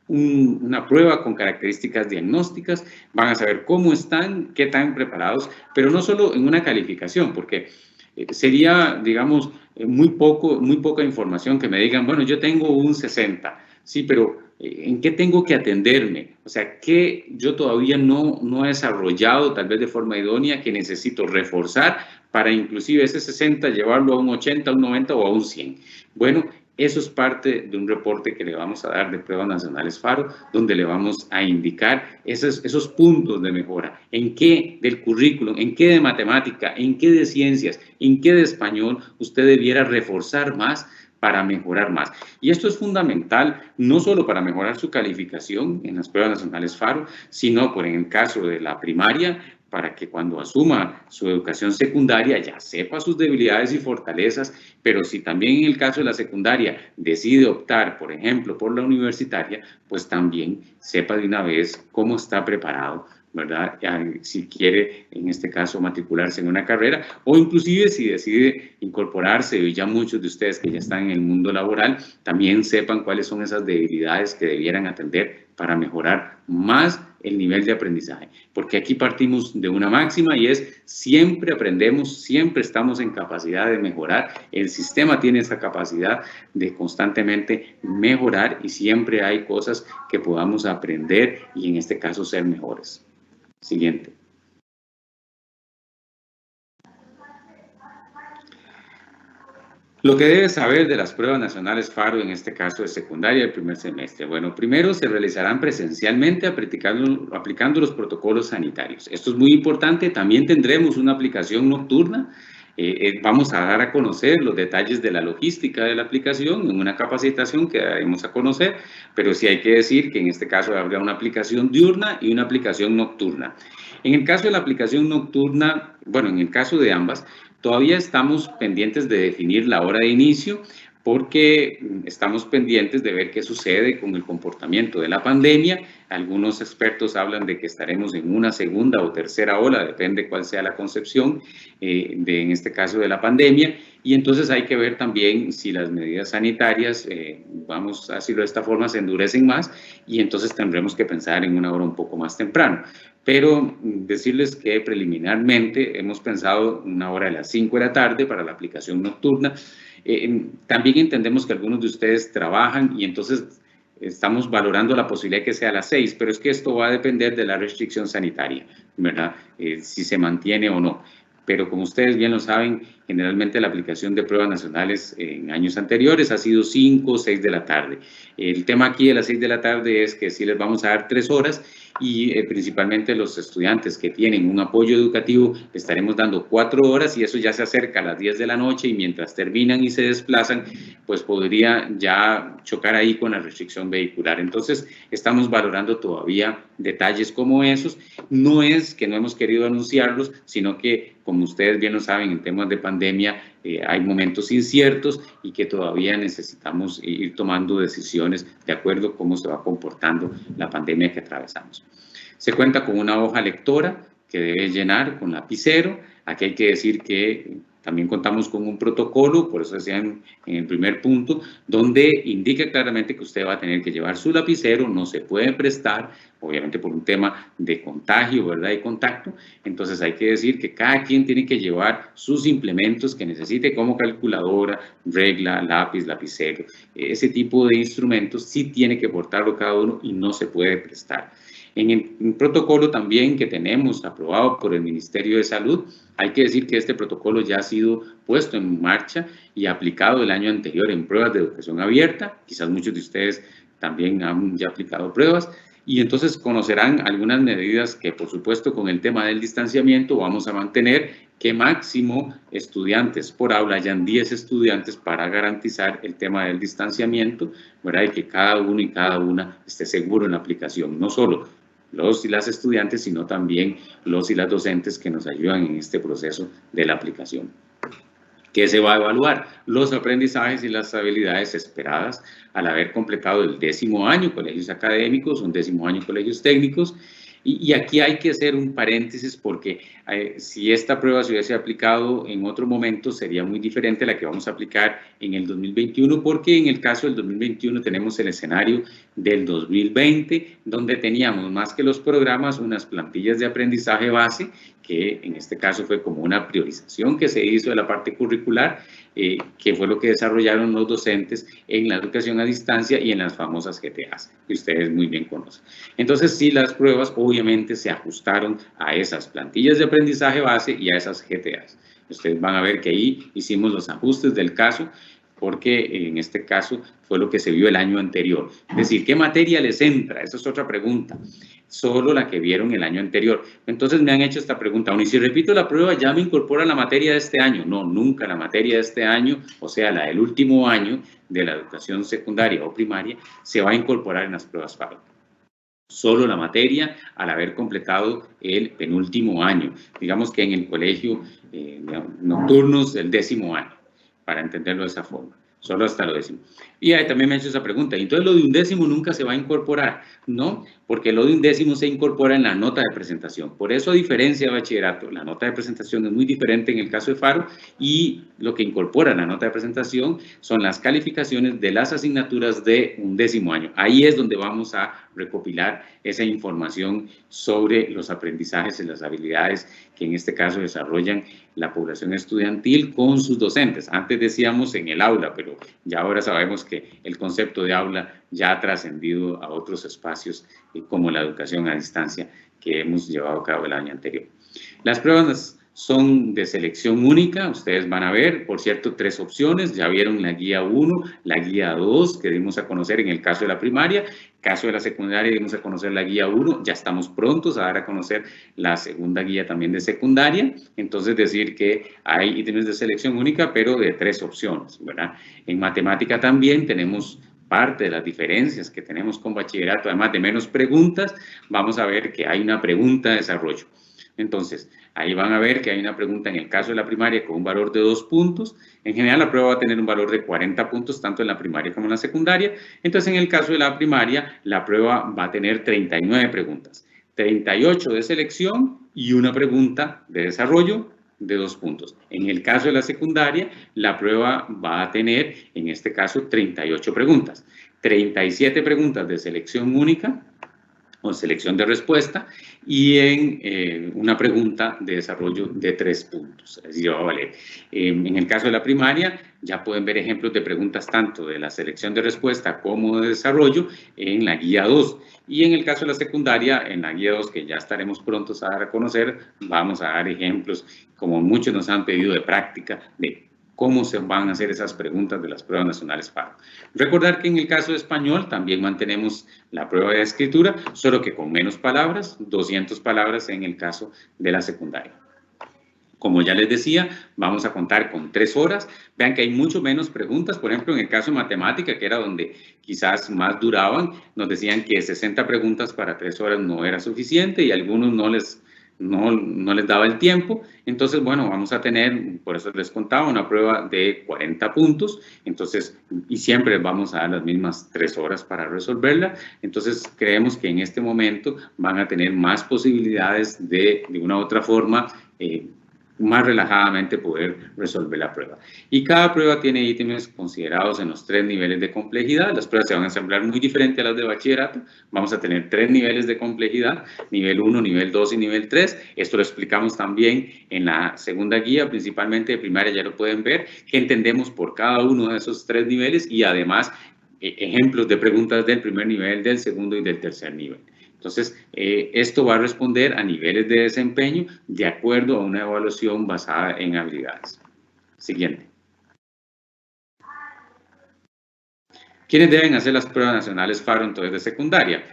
una prueba con características diagnósticas, van a saber cómo están, qué tan preparados, pero no solo en una calificación, porque sería, digamos, muy poca información que me digan, bueno, yo tengo un 60, sí, pero ¿en qué tengo que atenderme? O sea, ¿qué yo todavía no he desarrollado, tal vez de forma idónea, que necesito reforzar para inclusive ese 60 llevarlo a un 80, a un 90 o a un 100? Bueno, eso es parte de un reporte que le vamos a dar de pruebas nacionales FARO, donde le vamos a indicar esos puntos de mejora. ¿En qué del currículum? ¿En qué de matemática? ¿En qué de ciencias? ¿En qué de español usted debiera reforzar más para mejorar más? Y esto es fundamental, no solo para mejorar su calificación en las pruebas nacionales FARO, sino por en el caso de la primaria, para que cuando asuma su educación secundaria ya sepa sus debilidades y fortalezas, pero si también en el caso de la secundaria decide optar, por ejemplo, por la universitaria, pues también sepa de una vez cómo está preparado, ¿verdad? Si quiere, en este caso, matricularse en una carrera, o inclusive si decide incorporarse, y ya muchos de ustedes que ya están en el mundo laboral, también sepan cuáles son esas debilidades que debieran atender para mejorar más el nivel de aprendizaje. Porque aquí partimos de una máxima y es siempre aprendemos, siempre estamos en capacidad de mejorar. El sistema tiene esa capacidad de constantemente mejorar y siempre hay cosas que podamos aprender y en este caso ser mejores. Siguiente. Lo que debe saber de las pruebas nacionales FARO, en este caso de secundaria del primer semestre. Bueno, primero se realizarán presencialmente aplicando los protocolos sanitarios. Esto es muy importante. También tendremos una aplicación nocturna Vamos a dar a conocer los detalles de la logística de la aplicación en una capacitación que daremos a conocer, pero sí hay que decir que en este caso habrá una aplicación diurna y una aplicación nocturna. En el caso de la aplicación nocturna, bueno, en el caso de ambas, todavía estamos pendientes de definir la hora de inicio, porque estamos pendientes de ver qué sucede con el comportamiento de la pandemia. Algunos expertos hablan de que estaremos en una segunda o tercera ola, depende cuál sea la concepción en este caso de la pandemia, y entonces hay que ver también si las medidas sanitarias, vamos a decirlo de esta forma, se endurecen más, y entonces tendremos que pensar en una hora un poco más temprano. Pero decirles que preliminarmente hemos pensado una hora de las 5 de la tarde para la aplicación nocturna. También entendemos que algunos de ustedes trabajan y entonces estamos valorando la posibilidad de que sea a las 6, pero es que esto va a depender de la restricción sanitaria, ¿verdad? Si se mantiene o no. Pero como ustedes bien lo saben, generalmente la aplicación de pruebas nacionales en años anteriores ha sido 5 o 6 de la tarde. El tema aquí de las 6 de la tarde es que sí les vamos a dar 3 horas y principalmente los estudiantes que tienen un apoyo educativo estaremos dando 4 horas y eso ya se acerca a las 10 de la noche y mientras terminan y se desplazan, pues podría ya chocar ahí con la restricción vehicular. Entonces, estamos valorando todavía detalles como esos. No es que no hemos querido anunciarlos, sino que, como ustedes bien lo saben, en temas de pandemia hay momentos inciertos y que todavía necesitamos ir tomando decisiones de acuerdo a cómo se va comportando la pandemia que atravesamos. Se cuenta con una hoja lectora que debe llenar con lapicero. Aquí hay que decir que también contamos con un protocolo, por eso decía en el primer punto, donde indica claramente que usted va a tener que llevar su lapicero, no se puede prestar, obviamente por un tema de contagio, ¿verdad? Y contacto. Entonces hay que decir que cada quien tiene que llevar sus implementos que necesite como calculadora, regla, lápiz, lapicero. Ese tipo de instrumentos sí tiene que portarlo cada uno y no se puede prestar. En el protocolo también que tenemos aprobado por el Ministerio de Salud, hay que decir que este protocolo ya ha sido puesto en marcha y aplicado el año anterior en pruebas de educación abierta. Quizás muchos de ustedes también han ya aplicado pruebas y entonces conocerán algunas medidas que, por supuesto, con el tema del distanciamiento vamos a mantener, que máximo estudiantes por aula, hayan 10 estudiantes para garantizar el tema del distanciamiento, ¿verdad? Y que cada uno y cada una esté seguro en la aplicación, no solo los y las estudiantes, sino también los y las docentes que nos ayudan en este proceso de la aplicación. ¿Qué se va a evaluar? Los aprendizajes y las habilidades esperadas al haber completado el 10º año, colegios académicos, un 10º año, colegios técnicos. Y aquí hay que hacer un paréntesis porque si esta prueba se hubiese aplicado en otro momento sería muy diferente a la que vamos a aplicar en el 2021, porque en el caso del 2021 tenemos el escenario del 2020, donde teníamos más que los programas, unas plantillas de aprendizaje base, que en este caso fue como una priorización que se hizo de la parte curricular, que fue lo que desarrollaron los docentes en la educación a distancia y en las famosas GTAs, que ustedes muy bien conocen. Entonces, sí, las pruebas obviamente se ajustaron a esas plantillas de aprendizaje base y a esas GTAs. Ustedes van a ver que ahí hicimos los ajustes del caso, porque en este caso fue lo que se vio el año anterior. Es decir, ¿qué materia les entra? Esa es otra pregunta. Solo la que vieron el año anterior. Entonces me han hecho esta pregunta, bueno, y si repito la prueba, ¿ya me incorpora la materia de este año? No, nunca la materia de este año, o sea, la del último año de la educación secundaria o primaria, se va a incorporar en las pruebas FARO. Solo la materia al haber completado el penúltimo año. Digamos que en el colegio nocturnos el 10º año, para entenderlo de esa forma. Solo hasta lo 10º. Y ahí también me he hecho esa pregunta, entonces lo de 11º nunca se va a incorporar, ¿no? Porque lo de 11º se incorpora en la nota de presentación. Por eso, a diferencia de bachillerato, la nota de presentación es muy diferente en el caso de FARO y lo que incorpora la nota de presentación son las calificaciones de las asignaturas de 11º año. Ahí es donde vamos a recopilar esa información sobre los aprendizajes y las habilidades que en este caso desarrollan la población estudiantil con sus docentes. Antes decíamos en el aula, pero ya ahora sabemos que el concepto de aula ya ha trascendido a otros espacios como la educación a distancia que hemos llevado a cabo el año anterior. Las pruebas son de selección única, ustedes van a ver, por cierto, 3 opciones, ya vieron la guía 1, la guía 2, que dimos a conocer en el caso de la primaria, caso de la secundaria dimos a conocer la guía 1, ya estamos prontos a dar a conocer la segunda guía también de secundaria, entonces decir que hay ítems de selección única, pero de 3 opciones, ¿verdad? En matemática también tenemos parte de las diferencias que tenemos con bachillerato, además de menos preguntas, vamos a ver que hay una pregunta de desarrollo. Entonces, ahí van a ver que hay una pregunta en el caso de la primaria con un valor de 2 puntos. En general, la prueba va a tener un valor de 40 puntos, tanto en la primaria como en la secundaria. Entonces, en el caso de la primaria, la prueba va a tener 39 preguntas. 38 de selección y una pregunta de desarrollo de 2 puntos. En el caso de la secundaria, la prueba va a tener, en este caso, 38 preguntas. 37 preguntas de selección única, o selección de respuesta, y en una pregunta de desarrollo de 3 puntos. Es decir, va a valer. En el caso de la primaria, ya pueden ver ejemplos de preguntas tanto de la selección de respuesta como de desarrollo en la guía 2. Y en el caso de la secundaria, en la guía 2, que ya estaremos prontos a dar a conocer, vamos a dar ejemplos, como muchos nos han pedido, de práctica, de cómo se van a hacer esas preguntas de las pruebas nacionales FARO. Recordar que en el caso de español también mantenemos la prueba de escritura, solo que con menos palabras, 200 palabras en el caso de la secundaria. Como ya les decía, vamos a contar con 3 horas. Vean que hay mucho menos preguntas. Por ejemplo, en el caso de matemática, que era donde quizás más duraban, nos decían que 60 preguntas para 3 horas no era suficiente y a algunos no les daba el tiempo. Entonces, bueno, vamos a tener, por eso les contaba, una prueba de 40 puntos. Entonces, y siempre vamos a dar las mismas 3 horas para resolverla. Entonces, creemos que en este momento van a tener más posibilidades de una u otra forma, más relajadamente poder resolver la prueba. Y cada prueba tiene ítems considerados en los 3 niveles de complejidad. Las pruebas se van a ensamblar muy diferente a las de bachillerato. Vamos a tener 3 niveles de complejidad, nivel 1, nivel 2 y nivel 3. Esto lo explicamos también en la segunda guía, principalmente de primaria, ya lo pueden ver, que entendemos por cada uno de esos 3 niveles y además ejemplos de preguntas del primer nivel, del segundo y del tercer nivel. Entonces, esto va a responder a niveles de desempeño de acuerdo a una evaluación basada en habilidades. Siguiente. ¿Quiénes deben hacer las pruebas nacionales FARO entonces de secundaria?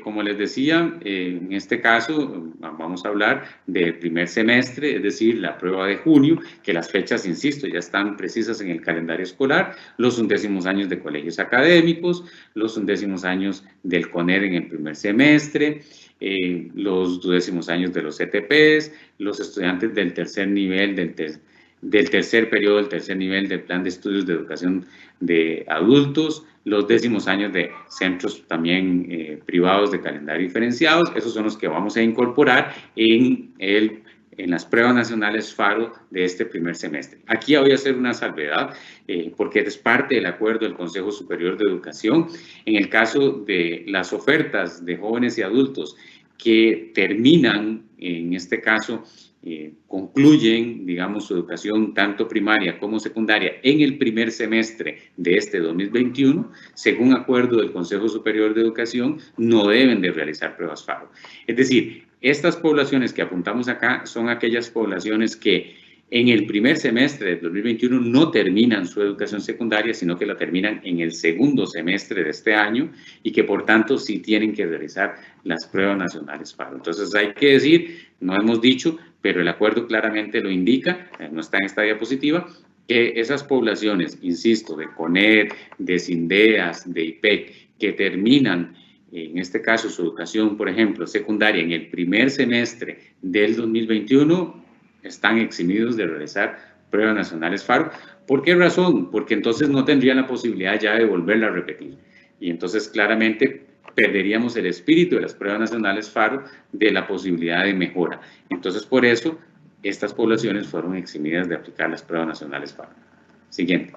Como les decía, en este caso vamos a hablar del primer semestre, es decir, la prueba de junio, que las fechas, insisto, ya están precisas en el calendario escolar, los 11º años de colegios académicos, los 11º años del CONER en el primer semestre, los 12º años de los ETPs, los estudiantes del tercer nivel, del tercer periodo, del tercer nivel del plan de estudios de educación de adultos, los 10º años de centros también privados de calendario diferenciados. Esos son los que vamos a incorporar en las pruebas nacionales FARO de este primer semestre. Aquí voy a hacer una salvedad porque es parte del acuerdo del Consejo Superior de Educación. En el caso de las ofertas de jóvenes y adultos que terminan, en este caso, concluyen, digamos, su educación tanto primaria como secundaria en el primer semestre de este 2021, según acuerdo del Consejo Superior de Educación, no deben de realizar pruebas FARO. Es decir, estas poblaciones que apuntamos acá son aquellas poblaciones que en el primer semestre del 2021 no terminan su educación secundaria, sino que la terminan en el segundo semestre de este año y que por tanto sí tienen que realizar las pruebas nacionales FARO. Entonces hay que decir, no hemos dicho, pero el acuerdo claramente lo indica, no está en esta diapositiva, que esas poblaciones, insisto, de CONED, de SINDEAS, de IPEC, que terminan en este caso su educación, por ejemplo, secundaria en el primer semestre del 2021, están eximidos de realizar pruebas nacionales FARO. ¿Por qué razón? Porque entonces no tendrían la posibilidad ya de volverla a repetir. Y entonces claramente perderíamos el espíritu de las pruebas nacionales FARO de la posibilidad de mejora. Entonces por eso estas poblaciones fueron eximidas de aplicar las pruebas nacionales FARO. Siguiente.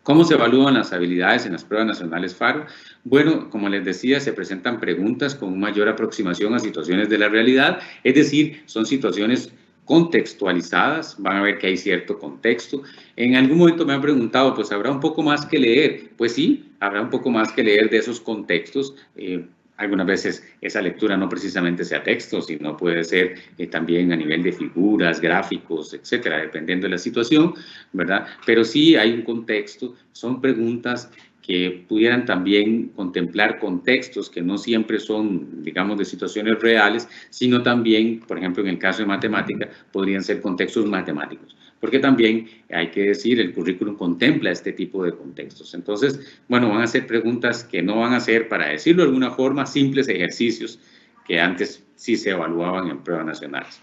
¿Cómo se evalúan las habilidades en las pruebas nacionales FARO? Bueno, como les decía, se presentan preguntas con mayor aproximación a situaciones de la realidad, es decir, son situaciones contextualizadas, van a ver que hay cierto contexto. En algún momento me han preguntado, pues, ¿habrá un poco más que leer? Pues sí, habrá un poco más que leer de esos contextos. Algunas veces esa lectura no precisamente sea texto, sino puede ser también a nivel de figuras, gráficos, etcétera, dependiendo de la situación, ¿verdad? Pero sí hay un contexto, son preguntas que pudieran también contemplar contextos que no siempre son, digamos, de situaciones reales, sino también, por ejemplo, en el caso de matemática, podrían ser contextos matemáticos. Porque también, hay que decir, el currículum contempla este tipo de contextos. Entonces, bueno, van a ser preguntas que no van a ser, para decirlo de alguna forma, simples ejercicios que antes sí se evaluaban en pruebas nacionales.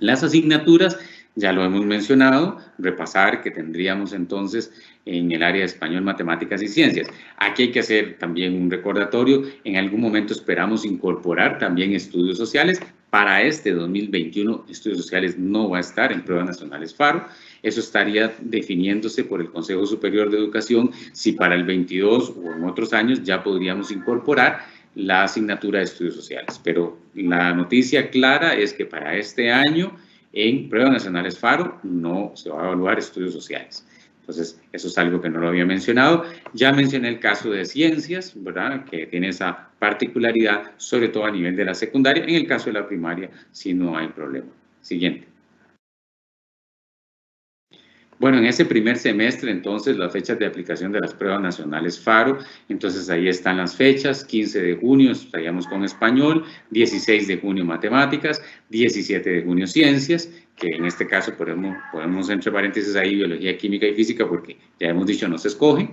Las asignaturas, ya lo hemos mencionado, repasar que tendríamos entonces en el área de español, matemáticas y ciencias. Aquí hay que hacer también un recordatorio, en algún momento esperamos incorporar también estudios sociales. Para este 2021, estudios sociales no va a estar en pruebas nacionales FARO, eso estaría definiéndose por el Consejo Superior de Educación, si para el 22 o en otros años ya podríamos incorporar la asignatura de estudios sociales. Pero la noticia clara es que para este año, en pruebas nacionales FARO, no se va a evaluar estudios sociales. Entonces, eso es algo que no lo había mencionado. Ya mencioné el caso de ciencias, ¿verdad?, que tiene esa particularidad, sobre todo a nivel de la secundaria. En el caso de la primaria, sí no hay problema. Siguiente. Bueno, en ese primer semestre, entonces, las fechas de aplicación de las pruebas nacionales FARO, entonces ahí están las fechas: 15 de junio estaríamos con español, 16 de junio matemáticas, 17 de junio ciencias, que en este caso podemos entre paréntesis ahí biología, química y física, porque ya hemos dicho no se escoge.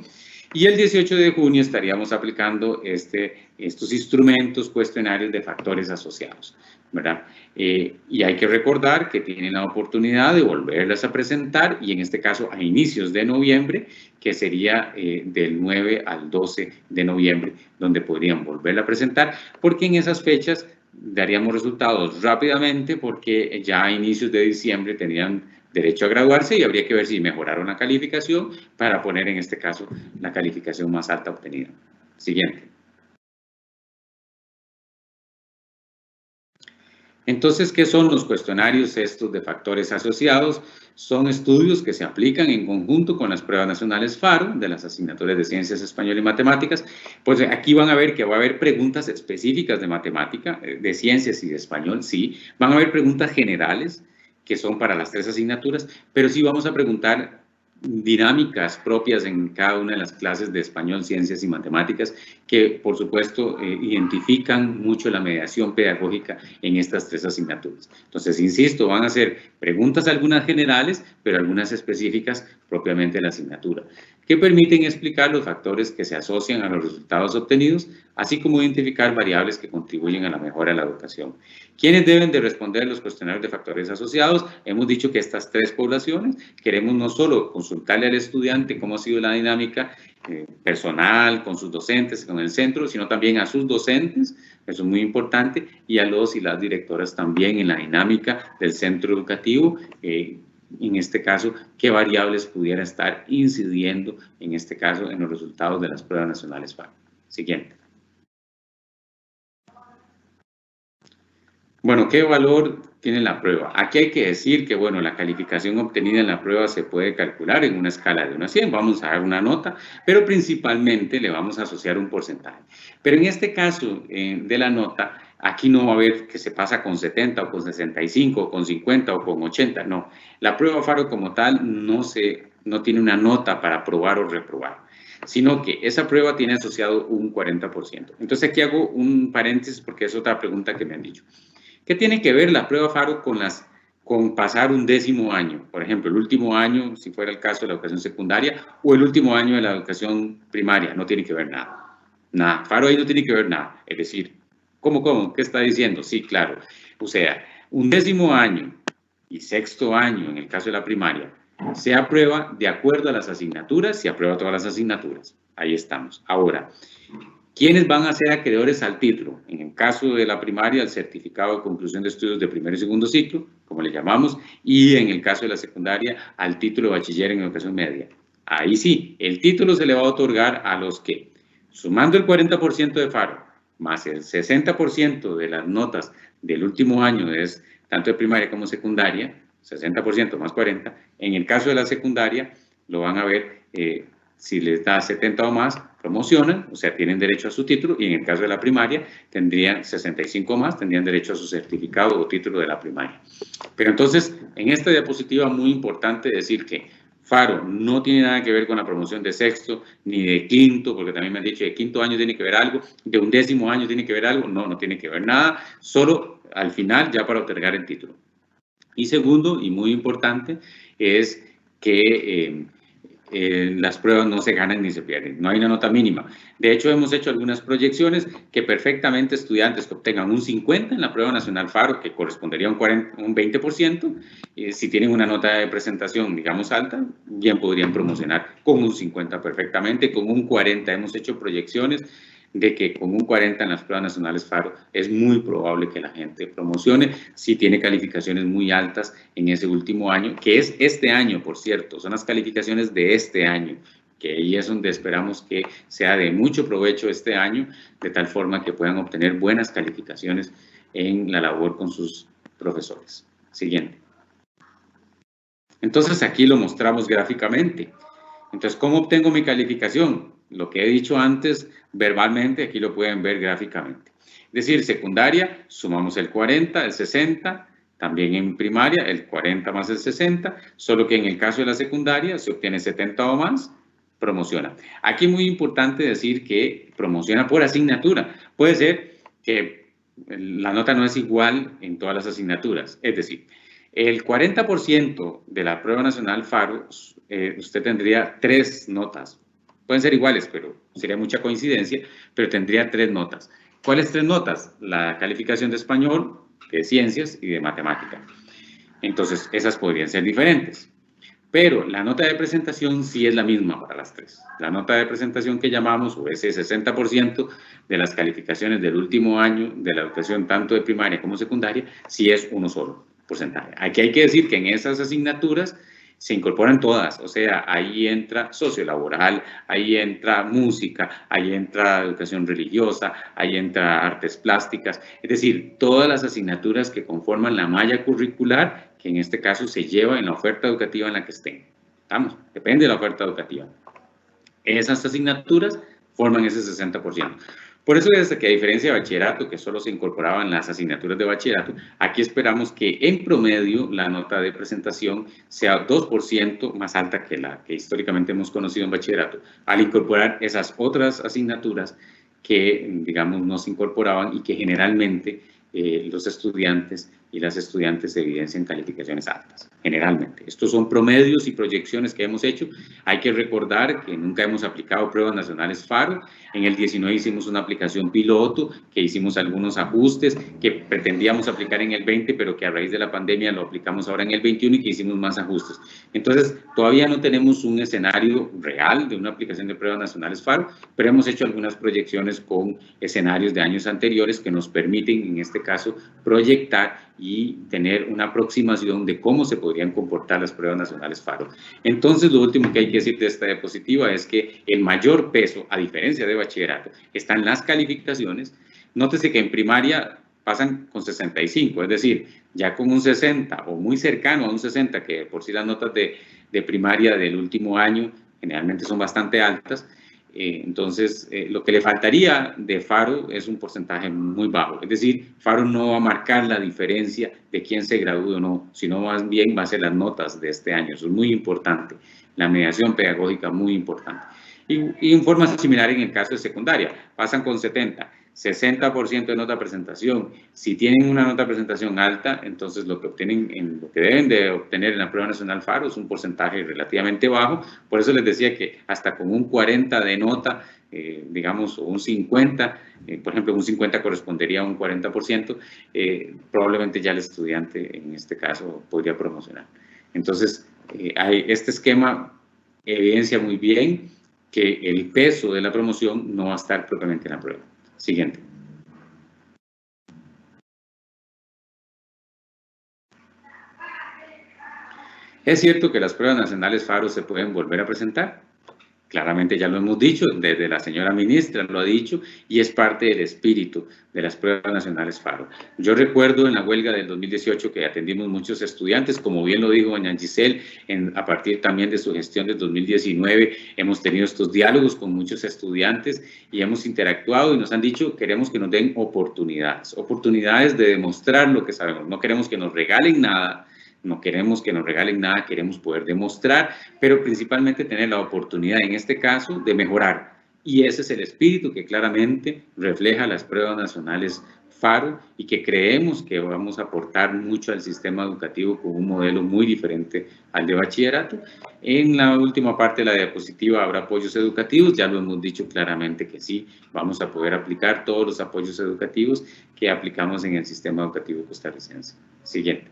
Y el 18 de junio estaríamos aplicando estos instrumentos, cuestionarios de factores asociados, ¿verdad? Y hay que recordar que tienen la oportunidad de volverlas a presentar, y en este caso a inicios de noviembre, que sería del 9 al 12 de noviembre, donde podrían volverla a presentar, porque en esas fechas daríamos resultados rápidamente, porque ya a inicios de diciembre tendrían derecho a graduarse y habría que ver si mejoraron la calificación para poner en este caso la calificación más alta obtenida. Siguiente. Entonces, ¿qué son los cuestionarios estos de factores asociados? Son estudios que se aplican en conjunto con las pruebas nacionales FARO de las asignaturas de Ciencias, Español y Matemáticas. Pues aquí van a ver que va a haber preguntas específicas de matemática, de ciencias y de español, sí. Van a haber preguntas generales, que son para las tres asignaturas, pero sí vamos a preguntar dinámicas propias en cada una de las clases de español, ciencias y matemáticas, que por supuesto identifican mucho la mediación pedagógica en estas tres asignaturas. Entonces, insisto, van a ser preguntas algunas generales, pero algunas específicas propiamente de la asignatura, que permiten explicar los factores que se asocian a los resultados obtenidos, así como identificar variables que contribuyen a la mejora de la educación. ¿Quiénes deben de responder los cuestionarios de factores asociados? Hemos dicho que estas tres poblaciones, queremos no solo consultarle al estudiante cómo ha sido la dinámica personal, con sus docentes, con el centro, sino también a sus docentes, eso es muy importante, y a los y las directoras también en la dinámica del centro educativo, en este caso, qué variables pudiera estar incidiendo, en este caso, en los resultados de las pruebas nacionales FARO. Siguiente. Bueno, ¿qué valor tiene la prueba? Aquí hay que decir que, bueno, la calificación obtenida en la prueba se puede calcular en una escala de 1 a 100. Vamos a dar una nota, pero principalmente le vamos a asociar un porcentaje. Pero en este caso de la nota, aquí no va a haber que se pasa con 70 o con 65 o con 50 o con 80, no. La prueba FARO como tal no tiene una nota para aprobar o reprobar, sino que esa prueba tiene asociado un 40%. Entonces aquí hago un paréntesis porque es otra pregunta que me han dicho. ¿Qué tiene que ver la prueba FARO con pasar un 10º año? Por ejemplo, el último año, si fuera el caso de la educación secundaria, o el último año de la educación primaria. No tiene que ver nada. Nada. FARO ahí no tiene que ver nada. Es decir, ¿cómo? ¿Qué está diciendo? Sí, claro. O sea, un 10º año y 6º año, en el caso de la primaria, se aprueba de acuerdo a las asignaturas, se aprueba todas las asignaturas. Ahí estamos. Ahora, ¿quiénes van a ser acreedores al título? En el caso de la primaria, el certificado de conclusión de estudios de primer y segundo ciclo, como le llamamos, y en el caso de la secundaria, al título de bachiller en educación media. Ahí sí, el título se le va a otorgar a los que, sumando el 40% de FARO, más el 60% de las notas del último año, es tanto de primaria como secundaria, 60% más 40%, en el caso de la secundaria, lo van a ver si les da 70 o más, promocionan, o sea, tienen derecho a su título, y en el caso de la primaria, tendrían 65 o más, tendrían derecho a su certificado o título de la primaria. Pero entonces, en esta diapositiva, muy importante decir que FARO no tiene nada que ver con la promoción de sexto, ni de quinto, porque también me han dicho que de quinto año tiene que ver algo, de 11º año tiene que ver algo, no tiene que ver nada, solo al final ya para otorgar el título. Y segundo, y muy importante, es que las pruebas no se ganan ni se pierden, no hay una nota mínima. De hecho, hemos hecho algunas proyecciones que perfectamente estudiantes que obtengan un 50 en la prueba nacional FARO, que correspondería a un 20%, si tienen una nota de presentación, digamos, alta, bien podrían promocionar con un 50 perfectamente, con un 40. Hemos hecho proyecciones de que con un 40 en las pruebas nacionales FARO es muy probable que la gente promocione si tiene calificaciones muy altas en ese último año, que es este año, por cierto, son las calificaciones de este año, que ahí es donde esperamos que sea de mucho provecho este año, de tal forma que puedan obtener buenas calificaciones en la labor con sus profesores. Siguiente. Entonces, aquí lo mostramos gráficamente. Entonces, ¿cómo obtengo mi calificación? Lo que he dicho antes verbalmente, aquí lo pueden ver gráficamente. Es decir, secundaria, sumamos el 40, el 60, también en primaria, el 40 más el 60, solo que en el caso de la secundaria se obtiene 70 o más, promociona. Aquí es muy importante decir que promociona por asignatura. Puede ser que la nota no es igual en todas las asignaturas, es decir, el 40% de la prueba nacional FARO, usted tendría 3 notas. Pueden ser iguales, pero sería mucha coincidencia, pero tendría 3 notas. ¿Cuáles 3 notas? La calificación de español, de ciencias y de matemática. Entonces, esas podrían ser diferentes. Pero la nota de presentación sí es la misma para las 3. La nota de presentación que llamamos, o ese 60% de las calificaciones del último año de la educación, tanto de primaria como secundaria, sí es uno solo porcentaje. Aquí hay que decir que en esas asignaturas se incorporan todas, o sea, ahí entra sociolaboral, ahí entra música, ahí entra educación religiosa, ahí entra artes plásticas, es decir, todas las asignaturas que conforman la malla curricular, que en este caso se lleva en la oferta educativa en la que estén. ¿Estamos? Depende de la oferta educativa. Esas asignaturas forman ese 60%. Por eso es que a diferencia de bachillerato, que solo se incorporaban las asignaturas de bachillerato, aquí esperamos que en promedio la nota de presentación sea 2% más alta que la que históricamente hemos conocido en bachillerato, al incorporar esas otras asignaturas que, digamos, no se incorporaban y que generalmente los estudiantes y las estudiantes evidencian calificaciones altas, generalmente. Estos son promedios y proyecciones que hemos hecho. Hay que recordar que nunca hemos aplicado pruebas nacionales FARO. En el 19 hicimos una aplicación piloto, que hicimos algunos ajustes, que pretendíamos aplicar en el 20, pero que a raíz de la pandemia lo aplicamos ahora en el 21 y que hicimos más ajustes. Entonces, todavía no tenemos un escenario real de una aplicación de pruebas nacionales FARO, pero hemos hecho algunas proyecciones con escenarios de años anteriores que nos permiten, en este caso, proyectar y tener una aproximación de cómo se podrían comportar las pruebas nacionales FARO. Entonces, lo último que hay que decir de esta diapositiva es que el mayor peso, a diferencia de bachillerato, está en las calificaciones. Nótese que en primaria pasan con 65, es decir, ya con un 60 o muy cercano a un 60, que por sí las notas de primaria del último año generalmente son bastante altas. Entonces, lo que le faltaría de FARO es un porcentaje muy bajo. Es decir, FARO no va a marcar la diferencia de quién se gradúe o no, sino más bien va a ser las notas de este año. Eso es muy importante. La mediación pedagógica muy importante. Y en forma similar en el caso de secundaria. Pasan con 70, 60% de nota de presentación. Si tienen una nota de presentación alta, entonces lo que obtienen, lo que deben de obtener en la prueba nacional FARO es un porcentaje relativamente bajo. Por eso les decía que hasta con un 40 de nota, digamos, o un 50, por ejemplo, un 50 correspondería a un 40%, probablemente ya el estudiante en este caso podría promocionar. Entonces, este esquema evidencia muy bien que el peso de la promoción no va a estar propiamente en la prueba. Siguiente. ¿Es cierto que las pruebas nacionales FARO se pueden volver a presentar? Claramente ya lo hemos dicho, desde la señora ministra lo ha dicho, y es parte del espíritu de las pruebas nacionales FARO. Yo recuerdo en la huelga del 2018 que atendimos muchos estudiantes, como bien lo dijo doña Giselle, a partir también de su gestión del 2019, hemos tenido estos diálogos con muchos estudiantes y hemos interactuado y nos han dicho, queremos que nos den oportunidades de demostrar lo que sabemos, no queremos que nos regalen nada. No queremos que nos regalen nada, queremos poder demostrar, pero principalmente tener la oportunidad, en este caso, de mejorar. Y ese es el espíritu que claramente refleja las pruebas nacionales FARO y que creemos que vamos a aportar mucho al sistema educativo con un modelo muy diferente al de bachillerato. En la última parte de la diapositiva habrá apoyos educativos, ya lo hemos dicho claramente que sí, vamos a poder aplicar todos los apoyos educativos que aplicamos en el sistema educativo costarricense. Siguiente.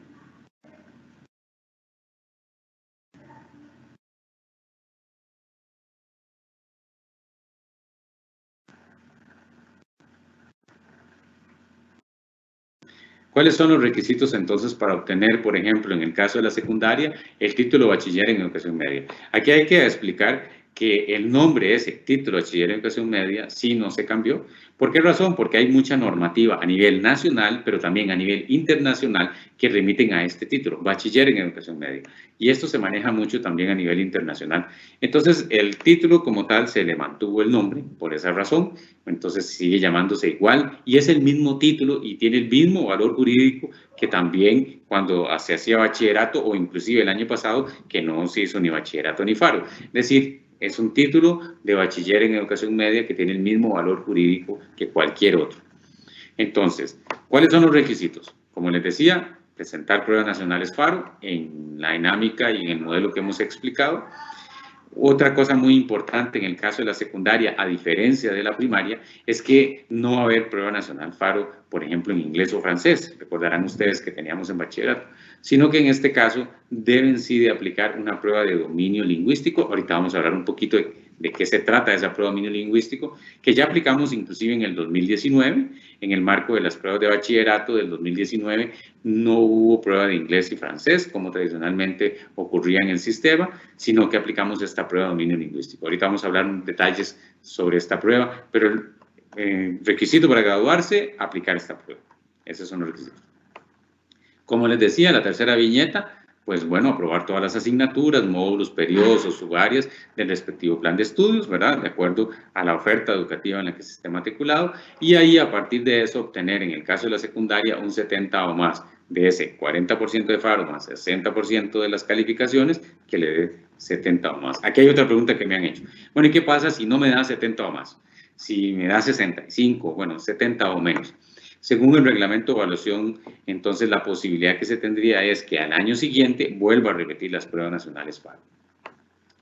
¿Cuáles son los requisitos entonces para obtener, por ejemplo, en el caso de la secundaria, el título bachiller en educación media? Aquí hay que explicar que el nombre ese, título bachiller en educación media, sí no se cambió. ¿Por qué razón? Porque hay mucha normativa a nivel nacional, pero también a nivel internacional que remiten a este título, bachiller en educación media. Y esto se maneja mucho también a nivel internacional. Entonces, el título como tal se le mantuvo el nombre por esa razón, entonces sigue llamándose igual y es el mismo título y tiene el mismo valor jurídico que también cuando se hacía bachillerato o inclusive el año pasado que no se hizo ni bachillerato ni FARO. Es decir, es un título de bachiller en educación media que tiene el mismo valor jurídico que cualquier otro. Entonces, ¿cuáles son los requisitos? Como les decía, presentar pruebas nacionales FARO en la dinámica y en el modelo que hemos explicado. Otra cosa muy importante en el caso de la secundaria, a diferencia de la primaria, es que no va a haber prueba nacional FARO, por ejemplo, en inglés o francés, recordarán ustedes que teníamos en bachillerato, sino que en este caso deben sí de aplicar una prueba de dominio lingüístico. Ahorita vamos a hablar un poquito de qué se trata esa prueba de dominio lingüístico, que ya aplicamos inclusive en el 2019, en el marco de las pruebas de bachillerato del 2019, no hubo prueba de inglés y francés, como tradicionalmente ocurría en el sistema, sino que aplicamos esta prueba de dominio lingüístico. Ahorita vamos a hablar detalles sobre esta prueba, pero el requisito para graduarse, aplicar esta prueba. Esos son los requisitos. Como les decía, la tercera viñeta, pues bueno, aprobar todas las asignaturas, módulos, periodos o subáreas del respectivo plan de estudios, ¿verdad? De acuerdo a la oferta educativa en la que se esté matriculado, y ahí a partir de eso obtener, en el caso de la secundaria, un 70 o más de ese 40% de FARO más 60% de las calificaciones que le dé 70 o más. Aquí hay otra pregunta que me han hecho. Bueno, ¿y qué pasa si no me da 70 o más? Si me da 65, bueno, 70 o menos. Según el reglamento de evaluación, entonces la posibilidad que se tendría es que al año siguiente vuelva a repetir las pruebas nacionales FARO.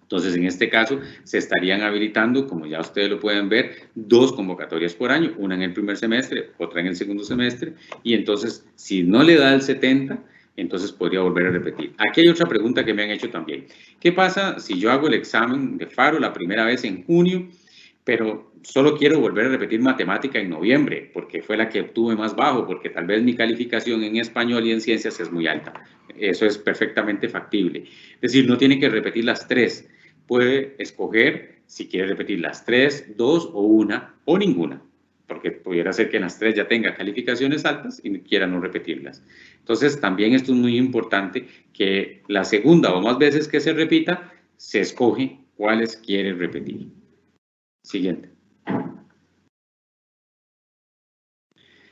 Entonces, en este caso, se estarían habilitando, como ya ustedes lo pueden ver, 2 convocatorias por año, una en el primer semestre, otra en el segundo semestre, y entonces, si no le da el 70, entonces podría volver a repetir. Aquí hay otra pregunta que me han hecho también. ¿Qué pasa si yo hago el examen de FARO la primera vez en junio, pero solo quiero volver a repetir matemática en noviembre, porque fue la que obtuve más bajo, porque tal vez mi calificación en español y en ciencias es muy alta? Eso es perfectamente factible. Es decir, no tiene que repetir las 3. Puede escoger si quiere repetir las 3, 2 o 1 o ninguna, porque pudiera ser que en las 3 ya tenga calificaciones altas y quiera no repetirlas. Entonces, también esto es muy importante, que la segunda o más veces que se repita, se escoge cuáles quiere repetir. Siguiente.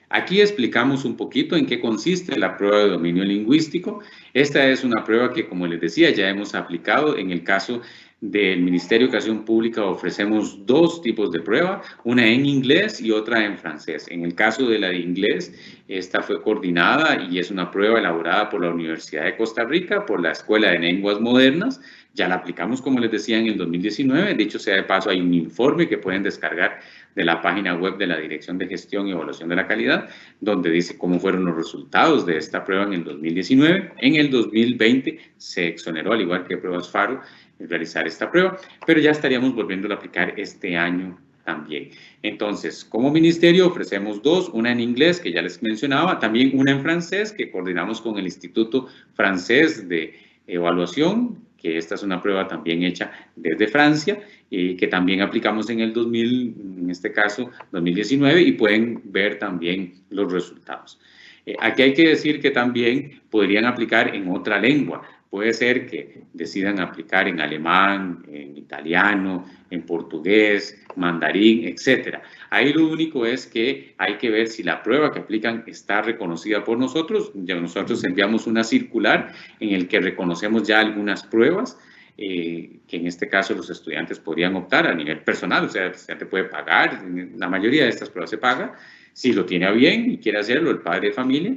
Aquí explicamos un poquito en qué consiste la prueba de dominio lingüístico. Esta es una prueba que, como les decía, ya hemos aplicado. En el caso del Ministerio de Educación Pública ofrecemos 2 tipos de prueba, una en inglés y otra en francés. En el caso de la de inglés, esta fue coordinada y es una prueba elaborada por la Universidad de Costa Rica, por la Escuela de Lenguas Modernas. Ya la aplicamos, como les decía, en el 2019. Dicho sea de paso, hay un informe que pueden descargar de la página web de la Dirección de Gestión y Evaluación de la Calidad, donde dice cómo fueron los resultados de esta prueba en el 2019. En el 2020 se exoneró, al igual que pruebas FARO, realizar esta prueba, pero ya estaríamos volviendo a aplicar este año también. Entonces, como ministerio ofrecemos 2, una en inglés, que ya les mencionaba, también una en francés, que coordinamos con el Instituto Francés de Evaluación, que esta es una prueba también hecha desde Francia, que también aplicamos en el 2000, en este caso 2019, y pueden ver también los resultados. Aquí hay que decir que también podrían aplicar en otra lengua. Puede ser que decidan aplicar en alemán, en italiano, en portugués, mandarín, etc. Ahí lo único es que hay que ver si la prueba que aplican está reconocida por nosotros. Ya nosotros enviamos una circular en el que reconocemos ya algunas pruebas, que en este caso los estudiantes podrían optar a nivel personal, o sea, el estudiante puede pagar, la mayoría de estas pruebas se paga, si lo tiene a bien y quiere hacerlo, el padre de familia,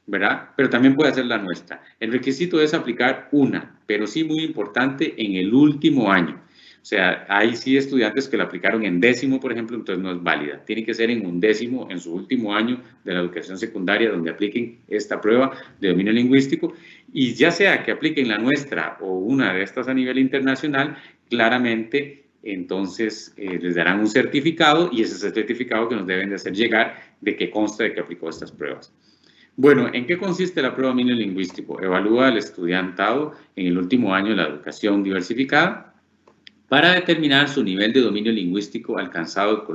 ¿verdad? Pero también puede hacer la nuestra. El requisito es aplicar una, pero sí muy importante, en el último año. O sea, hay sí estudiantes que la aplicaron en 10º, por ejemplo, entonces no es válida. Tiene que ser en 11º, en su último año de la educación secundaria, donde apliquen esta prueba de dominio lingüístico. Y ya sea que apliquen la nuestra o una de estas a nivel internacional, claramente entonces les darán un certificado, y ese es el certificado que nos deben de hacer llegar de que consta de que aplicó estas pruebas. Bueno, ¿en qué consiste la prueba de dominio lingüístico? Evalúa al estudiantado en el último año de la educación diversificada para determinar su nivel de dominio lingüístico alcanzado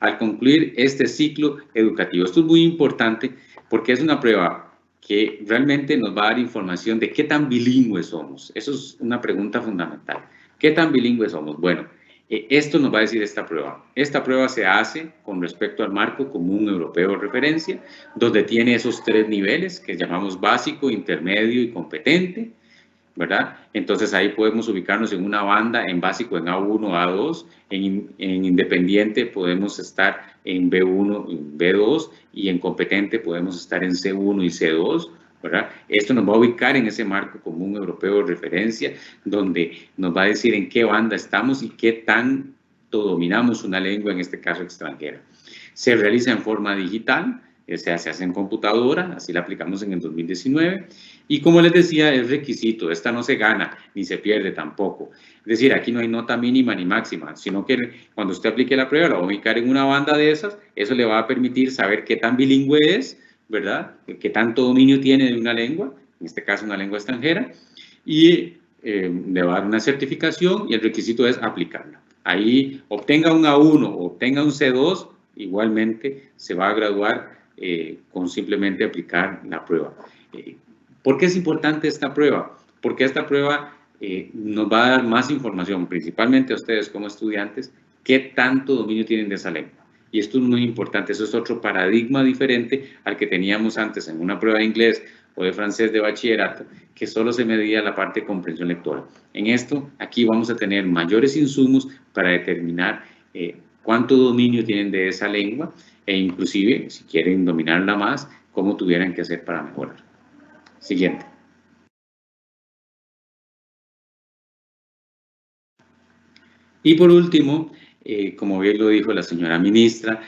al concluir este ciclo educativo. Esto es muy importante porque es una prueba que realmente nos va a dar información de qué tan bilingües somos. Eso es una pregunta fundamental. ¿Qué tan bilingües somos? Bueno, esto nos va a decir esta prueba. Esta prueba se hace con respecto al marco común europeo de referencia, donde tiene esos 3 niveles que llamamos básico, intermedio y competente, ¿verdad? Entonces ahí podemos ubicarnos en una banda, en básico en A1, A2, en independiente podemos estar en B1 y B2, y en competente podemos estar en C1 y C2, ¿verdad? Esto nos va a ubicar en ese marco común europeo de referencia, donde nos va a decir en qué banda estamos y qué tanto dominamos una lengua, en este caso extranjera. Se realiza en forma digital, se hace en computadora, así la aplicamos en el 2019, y como les decía, es requisito, esta no se gana ni se pierde tampoco. Es decir, aquí no hay nota mínima ni máxima, sino que cuando usted aplique la prueba la va a ubicar en una banda de esas, eso le va a permitir saber qué tan bilingüe es, ¿verdad? ¿Qué tanto dominio tiene de una lengua? En este caso, una lengua extranjera. Y le va a dar una certificación y el requisito es aplicarla. Ahí, obtenga un A1 o obtenga un C2, igualmente se va a graduar con simplemente aplicar la prueba. ¿Por qué es importante esta prueba? Porque esta prueba nos va a dar más información, principalmente a ustedes como estudiantes, qué tanto dominio tienen de esa lengua. Y esto es muy importante, eso es otro paradigma diferente al que teníamos antes en una prueba de inglés o de francés de bachillerato, que solo se medía la parte de comprensión lectora. En esto, aquí vamos a tener mayores insumos para determinar cuánto dominio tienen de esa lengua, e inclusive, si quieren dominarla más, cómo tuvieran que hacer para mejorar. Siguiente. Y por último, como bien lo dijo la señora ministra,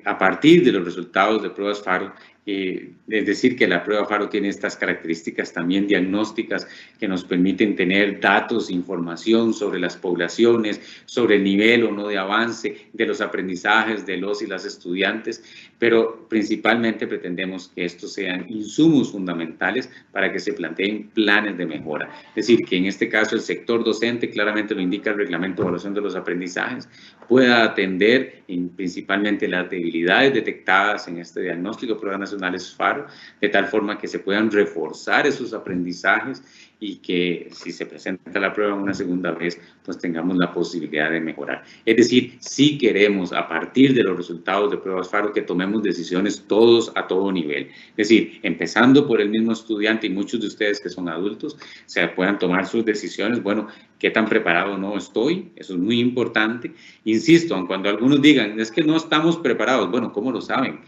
a partir de los resultados de pruebas FARO, es decir, que la prueba FARO tiene estas características también diagnósticas que nos permiten tener datos, información sobre las poblaciones, sobre el nivel o no de avance de los aprendizajes de los y las estudiantes, pero principalmente pretendemos que estos sean insumos fundamentales para que se planteen planes de mejora. Es decir, que en este caso el sector docente, claramente lo indica el Reglamento de Evaluación de los Aprendizajes, pueda atender principalmente las debilidades detectadas en este diagnóstico de pruebas nacionales FARO, de tal forma que se puedan reforzar esos aprendizajes y que si se presenta la prueba una segunda vez, pues tengamos la posibilidad de mejorar. Es decir, si queremos a partir de los resultados de pruebas FARO que tomemos decisiones todos a todo nivel. Es decir, empezando por el mismo estudiante y muchos de ustedes que son adultos, se puedan tomar sus decisiones. Bueno, ¿qué tan preparado no estoy? Eso es muy importante. Insisto, aun cuando algunos digan, es que no estamos preparados. Bueno, ¿cómo lo saben?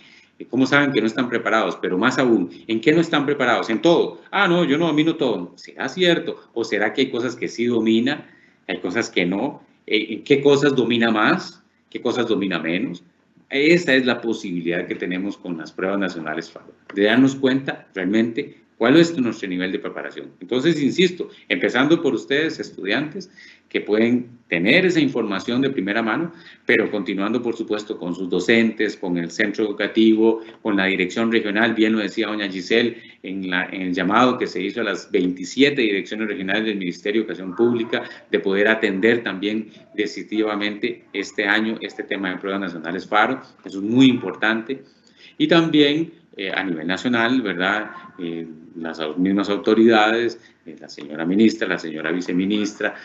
¿Cómo saben que no están preparados? Pero más aún, ¿en qué no están preparados? En todo. Ah, no, yo no domino todo. ¿Será cierto? ¿O será que hay cosas que sí domina? ¿Hay cosas que no? ¿Qué cosas domina más? ¿Qué cosas domina menos? Esa es la posibilidad que tenemos con las pruebas nacionales FARO, de darnos cuenta realmente ¿Cuál es nuestro nivel de preparación? Entonces, insisto, empezando por ustedes, estudiantes, que pueden tener esa información de primera mano, pero continuando, por supuesto, con sus docentes, con el centro educativo, con la dirección regional, bien lo decía doña Giselle, en el llamado que se hizo a las 27 direcciones regionales del Ministerio de Educación Pública, de poder atender también decisivamente este año este tema de pruebas nacionales FARO. Eso es muy importante. Y también a nivel nacional, ¿verdad? Las mismas autoridades, la señora ministra, la señora viceministra,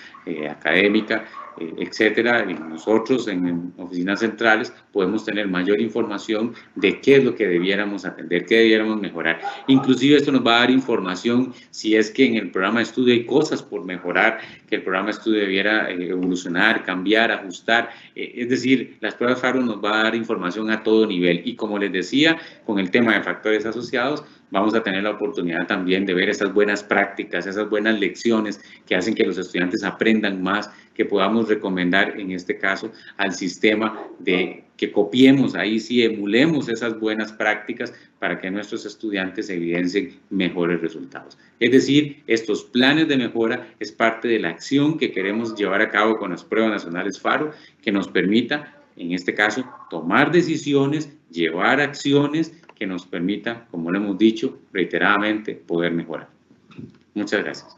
académica, etcétera, y nosotros en oficinas centrales podemos tener mayor información de qué es lo que debiéramos atender, qué debiéramos mejorar. Inclusive esto nos va a dar información si es que en el programa de estudio hay cosas por mejorar, que el programa de estudio debiera evolucionar, cambiar, ajustar. Es decir, las pruebas FARO nos va a dar información a todo nivel. Y como les decía, con el tema de factores asociados, vamos a tener la oportunidad también de ver esas buenas prácticas, esas buenas lecciones que hacen que los estudiantes aprendan más, que podamos recomendar en este caso al sistema de que copiemos, ahí sí emulemos esas buenas prácticas para que nuestros estudiantes evidencien mejores resultados. Es decir, estos planes de mejora es parte de la acción que queremos llevar a cabo con las pruebas nacionales FARO, que nos permita, en este caso, tomar decisiones, llevar acciones que nos permita, como lo hemos dicho reiteradamente, poder mejorar. Muchas gracias.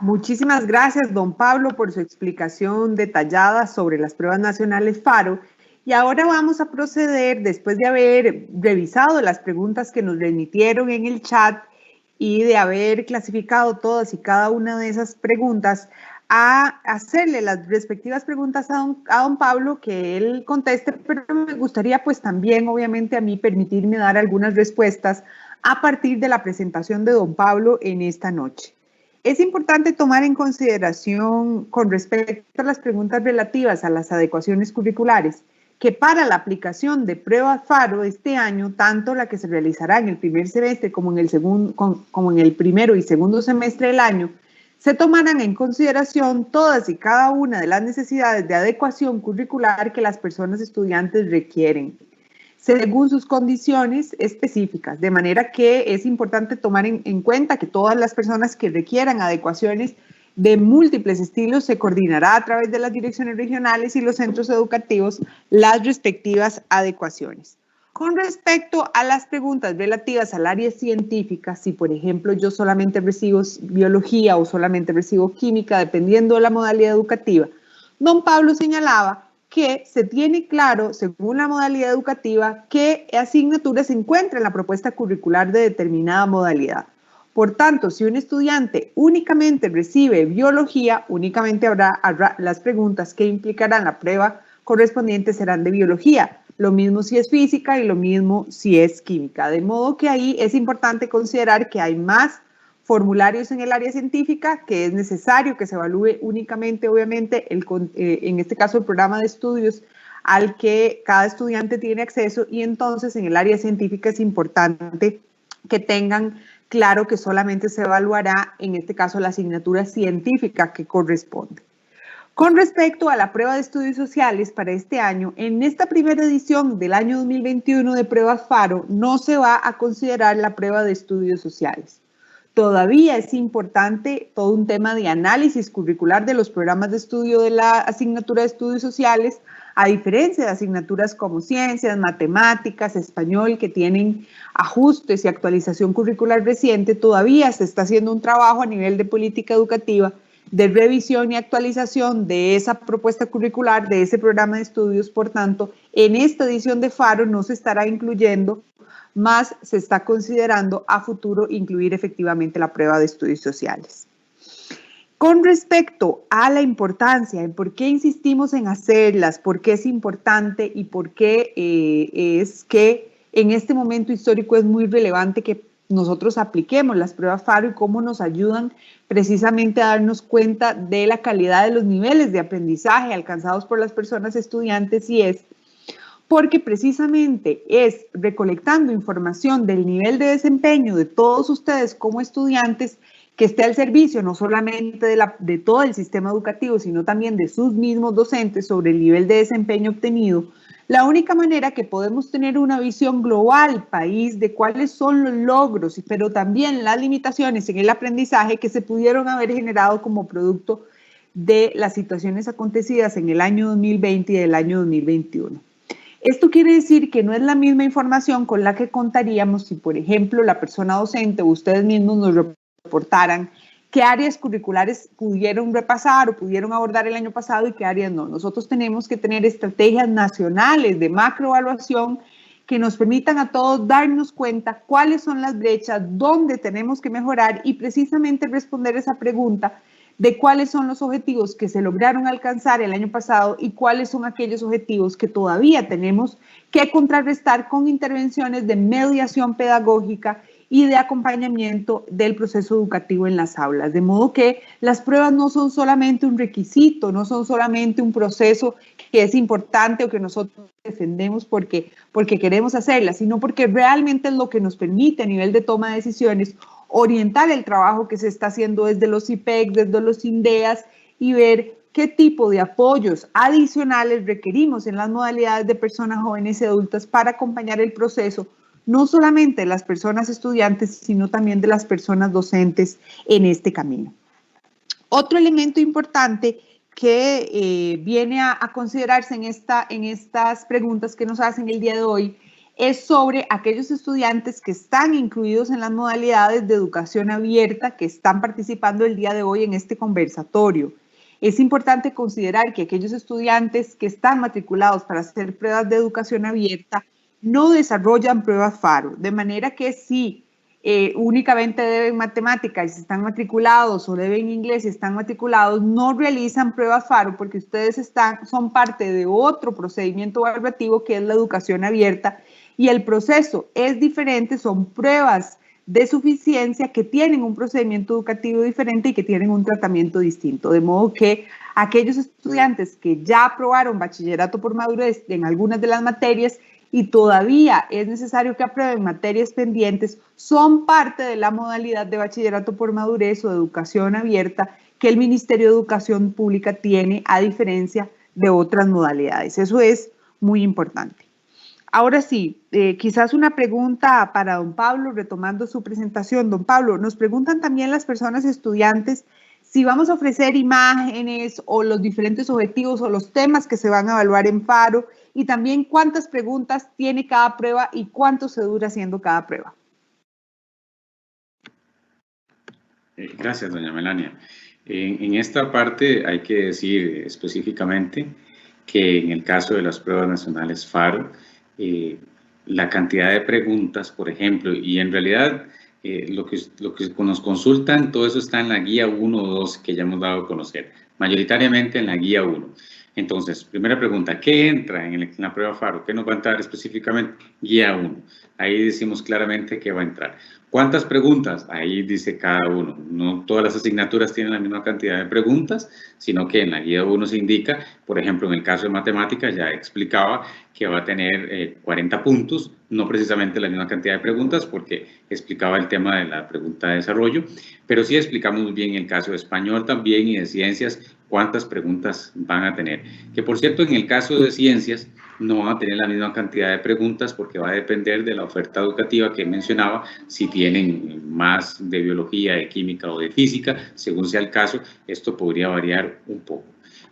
Muchísimas gracias, don Pablo, por su explicación detallada sobre las pruebas nacionales FARO. Y ahora vamos a proceder, después de haber revisado las preguntas que nos remitieron en el chat y de haber clasificado todas y cada una de esas preguntas, a hacerle las respectivas preguntas a don Pablo, que él conteste, pero me gustaría pues también, obviamente, a mí permitirme dar algunas respuestas a partir de la presentación de don Pablo en esta noche. Es importante tomar en consideración con respecto a las preguntas relativas a las adecuaciones curriculares, que para la aplicación de pruebas FARO este año, tanto la que se realizará en el primer semestre como en el primero y segundo semestre del año, se tomarán en consideración todas y cada una de las necesidades de adecuación curricular que las personas estudiantes requieren, según sus condiciones específicas, de manera que es importante tomar en cuenta que todas las personas que requieran adecuaciones de múltiples estilos se coordinará a través de las direcciones regionales y los centros educativos las respectivas adecuaciones. Con respecto a las preguntas relativas al área científica, si por ejemplo yo solamente recibo biología o solamente recibo química, dependiendo de la modalidad educativa, don Pablo señalaba que se tiene claro, según la modalidad educativa, qué asignatura se encuentra en la propuesta curricular de determinada modalidad. Por tanto, si un estudiante únicamente recibe biología, únicamente habrá las preguntas que implicarán la prueba correspondiente serán de biología. Lo mismo si es física y lo mismo si es química. De modo que ahí es importante considerar que hay más formularios en el área científica, que es necesario que se evalúe únicamente, obviamente, en este caso el programa de estudios al que cada estudiante tiene acceso, y entonces en el área científica es importante que tengan claro que solamente se evaluará, en este caso, la asignatura científica que corresponde. Con respecto a la prueba de estudios sociales para este año, en esta primera edición del año 2021 de pruebas FARO no se va a considerar la prueba de estudios sociales. Todavía es importante todo un tema de análisis curricular de los programas de estudio de la asignatura de estudios sociales, a diferencia de asignaturas como ciencias, matemáticas, español, que tienen ajustes y actualización curricular reciente. Todavía se está haciendo un trabajo a nivel de política educativa de revisión y actualización de esa propuesta curricular, de ese programa de estudios. Por tanto, en esta edición de FARO no se estará incluyendo, más se está considerando a futuro incluir efectivamente la prueba de estudios sociales. Con respecto a la importancia, en por qué insistimos en hacerlas, por qué es importante y por qué es que en este momento histórico es muy relevante que nosotros apliquemos las pruebas FARO y cómo nos ayudan precisamente a darnos cuenta de la calidad de los niveles de aprendizaje alcanzados por las personas estudiantes, y es porque precisamente es recolectando información del nivel de desempeño de todos ustedes como estudiantes que esté al servicio no solamente de todo el sistema educativo, sino también de sus mismos docentes sobre el nivel de desempeño obtenido, La única manera que podemos tener una visión global, país, de cuáles son los logros, pero también las limitaciones en el aprendizaje que se pudieron haber generado como producto de las situaciones acontecidas en el año 2020 y el año 2021. Esto quiere decir que no es la misma información con la que contaríamos si, por ejemplo, la persona docente o ustedes mismos nos reportaran qué áreas curriculares pudieron repasar o pudieron abordar el año pasado y qué áreas no. Nosotros tenemos que tener estrategias nacionales de macroevaluación que nos permitan a todos darnos cuenta cuáles son las brechas, dónde tenemos que mejorar y precisamente responder esa pregunta de cuáles son los objetivos que se lograron alcanzar el año pasado y cuáles son aquellos objetivos que todavía tenemos que contrarrestar con intervenciones de mediación pedagógica y de acompañamiento del proceso educativo en las aulas. De modo que las pruebas no son solamente un requisito, no son solamente un proceso que es importante o que nosotros defendemos porque queremos hacerlas, sino porque realmente es lo que nos permite a nivel de toma de decisiones orientar el trabajo que se está haciendo desde los IPEC, desde los INDEAS y ver qué tipo de apoyos adicionales requerimos en las modalidades de personas jóvenes y adultas para acompañar el proceso, no solamente de las personas estudiantes, sino también de las personas docentes en este camino. Otro elemento importante que viene a considerarse en estas preguntas que nos hacen el día de hoy es sobre aquellos estudiantes que están incluidos en las modalidades de educación abierta que están participando el día de hoy en este conversatorio. Es importante considerar que aquellos estudiantes que están matriculados para hacer pruebas de educación abierta no desarrollan pruebas FARO, de manera que si únicamente deben matemáticas y si están matriculados o deben inglés y están matriculados, no realizan pruebas FARO porque ustedes son parte de otro procedimiento evaluativo que es la educación abierta y el proceso es diferente, son pruebas de suficiencia que tienen un procedimiento educativo diferente y que tienen un tratamiento distinto, de modo que aquellos estudiantes que ya aprobaron bachillerato por madurez en algunas de las materias y todavía es necesario que aprueben materias pendientes, son parte de la modalidad de bachillerato por madurez o de educación abierta que el Ministerio de Educación Pública tiene a diferencia de otras modalidades. Eso es muy importante. Ahora sí, quizás una pregunta para don Pablo, retomando su presentación. Don Pablo, nos preguntan también las personas estudiantes si vamos a ofrecer imágenes o los diferentes objetivos o los temas que se van a evaluar en FARO y también cuántas preguntas tiene cada prueba y cuánto se dura haciendo cada prueba. Gracias, doña Melania. En esta parte hay que decir específicamente que en el caso de las pruebas nacionales FARO, la cantidad de preguntas, por ejemplo, y en realidad lo que nos consultan, todo eso está en la guía 1 o 2 que ya hemos dado a conocer, mayoritariamente en la guía 1. Entonces, primera pregunta, ¿qué entra en la prueba FARO? ¿Qué nos va a entrar específicamente? Guía 1. Ahí decimos claramente qué va a entrar. ¿Cuántas preguntas? Ahí dice cada uno. No todas las asignaturas tienen la misma cantidad de preguntas, sino que en la guía 1 se indica, por ejemplo, en el caso de matemáticas ya explicaba que va a tener 40 puntos, no precisamente la misma cantidad de preguntas porque explicaba el tema de la pregunta de desarrollo, pero sí explicamos muy bien el caso de español también y de ciencias cuántas preguntas van a tener. Que por cierto, en el caso de ciencias no van a tener la misma cantidad de preguntas porque va a depender de la oferta educativa que mencionaba, si tienen más de biología, de química o de física, según sea el caso, esto podría variar un poco.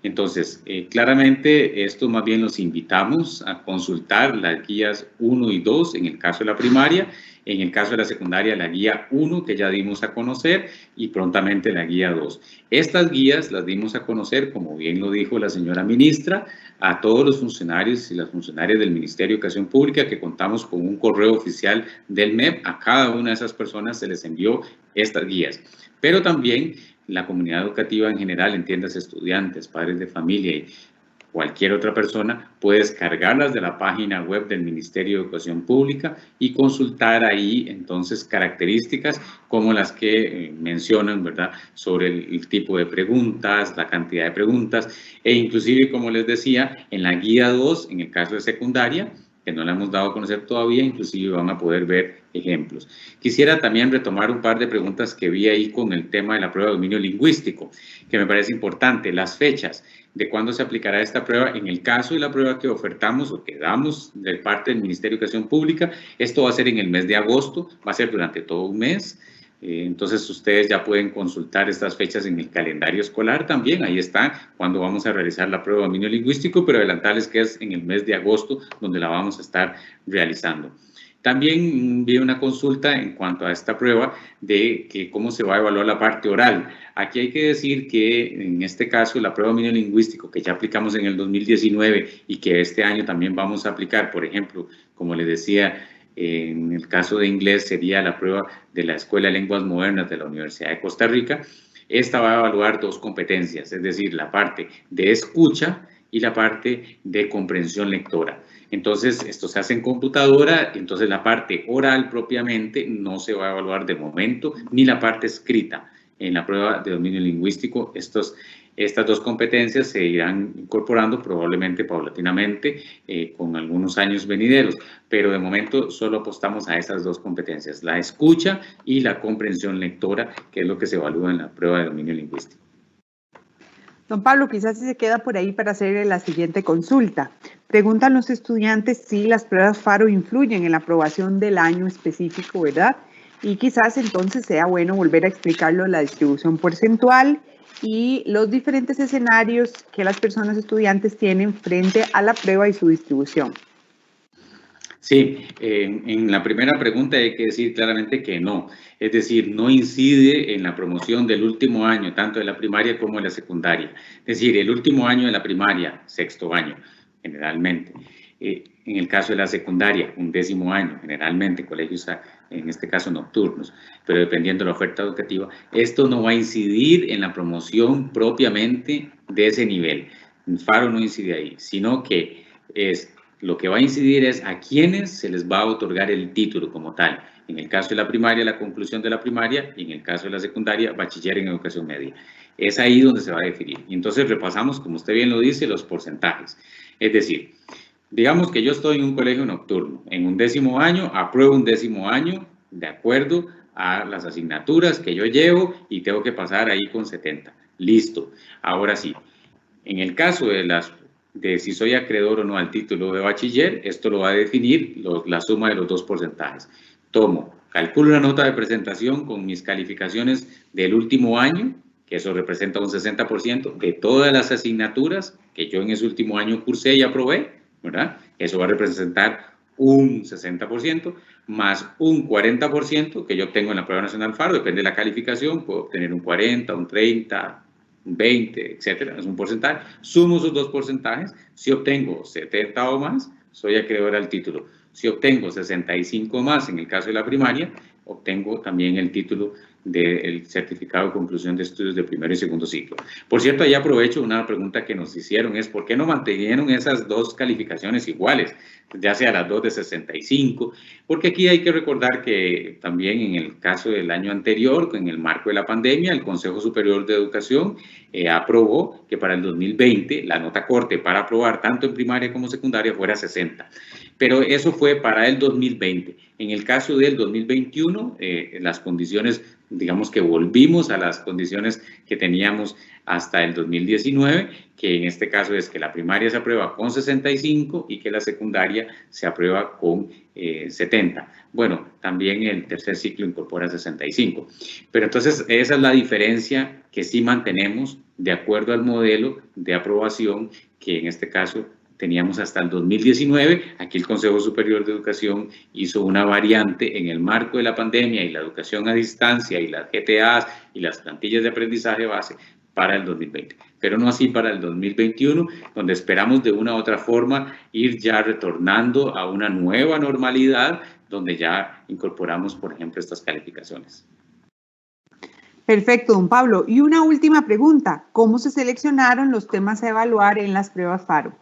Entonces, claramente esto más bien los invitamos a consultar las guías 1 y 2 en el caso de la primaria, en el caso de la secundaria la guía 1 que ya dimos a conocer y prontamente la guía 2. Estas guías las dimos a conocer, como bien lo dijo la señora ministra, a todos los funcionarios y las funcionarias del Ministerio de Educación Pública que contamos con un correo oficial del MEP, a cada una de esas personas se les envió estas guías. Pero también la comunidad educativa en general, entiendas estudiantes, padres de familia y cualquier otra persona, puede descargarlas de la página web del Ministerio de Educación Pública y consultar ahí entonces características como las que mencionan, ¿verdad?, sobre el tipo de preguntas, la cantidad de preguntas e inclusive, como les decía, en la guía 2, en el caso de secundaria, que no la hemos dado a conocer todavía, inclusive van a poder ver ejemplos. Quisiera también retomar un par de preguntas que vi ahí con el tema de la prueba de dominio lingüístico, que me parece importante, las fechas de cuándo se aplicará esta prueba. En el caso de la prueba que ofertamos o que damos de parte del Ministerio de Educación Pública, esto va a ser en el mes de agosto, va a ser durante todo un mes. Entonces ustedes ya pueden consultar estas fechas en el calendario escolar también, ahí está cuando vamos a realizar la prueba de dominio lingüístico, pero adelantarles que es en el mes de agosto donde la vamos a estar realizando. También vi una consulta en cuanto a esta prueba de que cómo se va a evaluar la parte oral. Aquí hay que decir que en este caso la prueba de dominio lingüístico que ya aplicamos en el 2019 y que este año también vamos a aplicar, por ejemplo, como les decía, en el caso de inglés sería la prueba de la Escuela de Lenguas Modernas de la Universidad de Costa Rica. Esta va a evaluar dos competencias, es decir, la parte de escucha y la parte de comprensión lectora. Entonces, esto se hace en computadora, entonces la parte oral propiamente no se va a evaluar de momento, ni la parte escrita. En la prueba de dominio lingüístico, estas dos competencias se irán incorporando probablemente paulatinamente con algunos años venideros, pero de momento solo apostamos a esas dos competencias, la escucha y la comprensión lectora, que es lo que se evalúa en la prueba de dominio lingüístico. Don Pablo, quizás si se queda por ahí para hacer la siguiente consulta. Preguntan los estudiantes si las pruebas FARO influyen en la aprobación del año específico, ¿verdad? Y quizás entonces sea bueno volver a explicarlo, la distribución porcentual y los diferentes escenarios que las personas estudiantes tienen frente a la prueba y su distribución. Sí, en la primera pregunta hay que decir claramente que no, es decir, no incide en la promoción del último año, tanto de la primaria como de la secundaria. Es decir, el último año de la primaria, sexto año, generalmente. En el caso de la secundaria, un décimo año, generalmente, colegios, en este caso nocturnos, pero dependiendo de la oferta educativa, esto no va a incidir en la promoción propiamente de ese nivel. El FARO no incide ahí, sino que lo que va a incidir es a quienes se les va a otorgar el título como tal. En el caso de la primaria, la conclusión de la primaria, y en el caso de la secundaria, bachiller en educación media. Es ahí donde se va a definir. Y entonces repasamos, como usted bien lo dice, los porcentajes. Es decir, digamos que yo estoy en un colegio nocturno, en un décimo año, apruebo un décimo año de acuerdo a las asignaturas que yo llevo y tengo que pasar ahí con 70. Listo. Ahora sí, en el caso de si soy acreedor o no al título de bachiller, esto lo va a definir la suma de los dos porcentajes. Calculo una nota de presentación con mis calificaciones del último año, que eso representa un 60% de todas las asignaturas que yo en ese último año cursé y aprobé, ¿verdad? Eso va a representar un 60%, más un 40% que yo obtengo en la prueba nacional FARO, depende de la calificación, puedo obtener un 40, un 30, 20, etcétera, es un porcentaje. Sumo esos dos porcentajes. Si obtengo 70 o más, soy acreedor al título. Si obtengo 65 o más, en el caso de la primaria, obtengo también el título del certificado de conclusión de estudios de primero y segundo ciclo. Por cierto, ahí aprovecho una pregunta que nos hicieron, es ¿por qué no mantuvieron esas dos calificaciones iguales? Ya sea las dos de 65, porque aquí hay que recordar que también en el caso del año anterior, en el marco de la pandemia, el Consejo Superior de Educación aprobó que para el 2020 la nota corte para aprobar tanto en primaria como secundaria fuera 60. Pero eso fue para el 2020. En el caso del 2021, las condiciones, digamos que volvimos a las condiciones que teníamos hasta el 2019, que en este caso es que la primaria se aprueba con 65 y que la secundaria se aprueba con 70. Bueno, también el tercer ciclo incorpora 65. Pero entonces esa es la diferencia que sí mantenemos de acuerdo al modelo de aprobación que en este caso teníamos hasta el 2019. Aquí el Consejo Superior de Educación hizo una variante en el marco de la pandemia y la educación a distancia y las GTAs y las plantillas de aprendizaje base para el 2020, pero no así para el 2021, donde esperamos de una u otra forma ir ya retornando a una nueva normalidad, donde ya incorporamos, por ejemplo, estas calificaciones. Perfecto, don Pablo. Y una última pregunta, ¿cómo se seleccionaron los temas a evaluar en las pruebas FARO?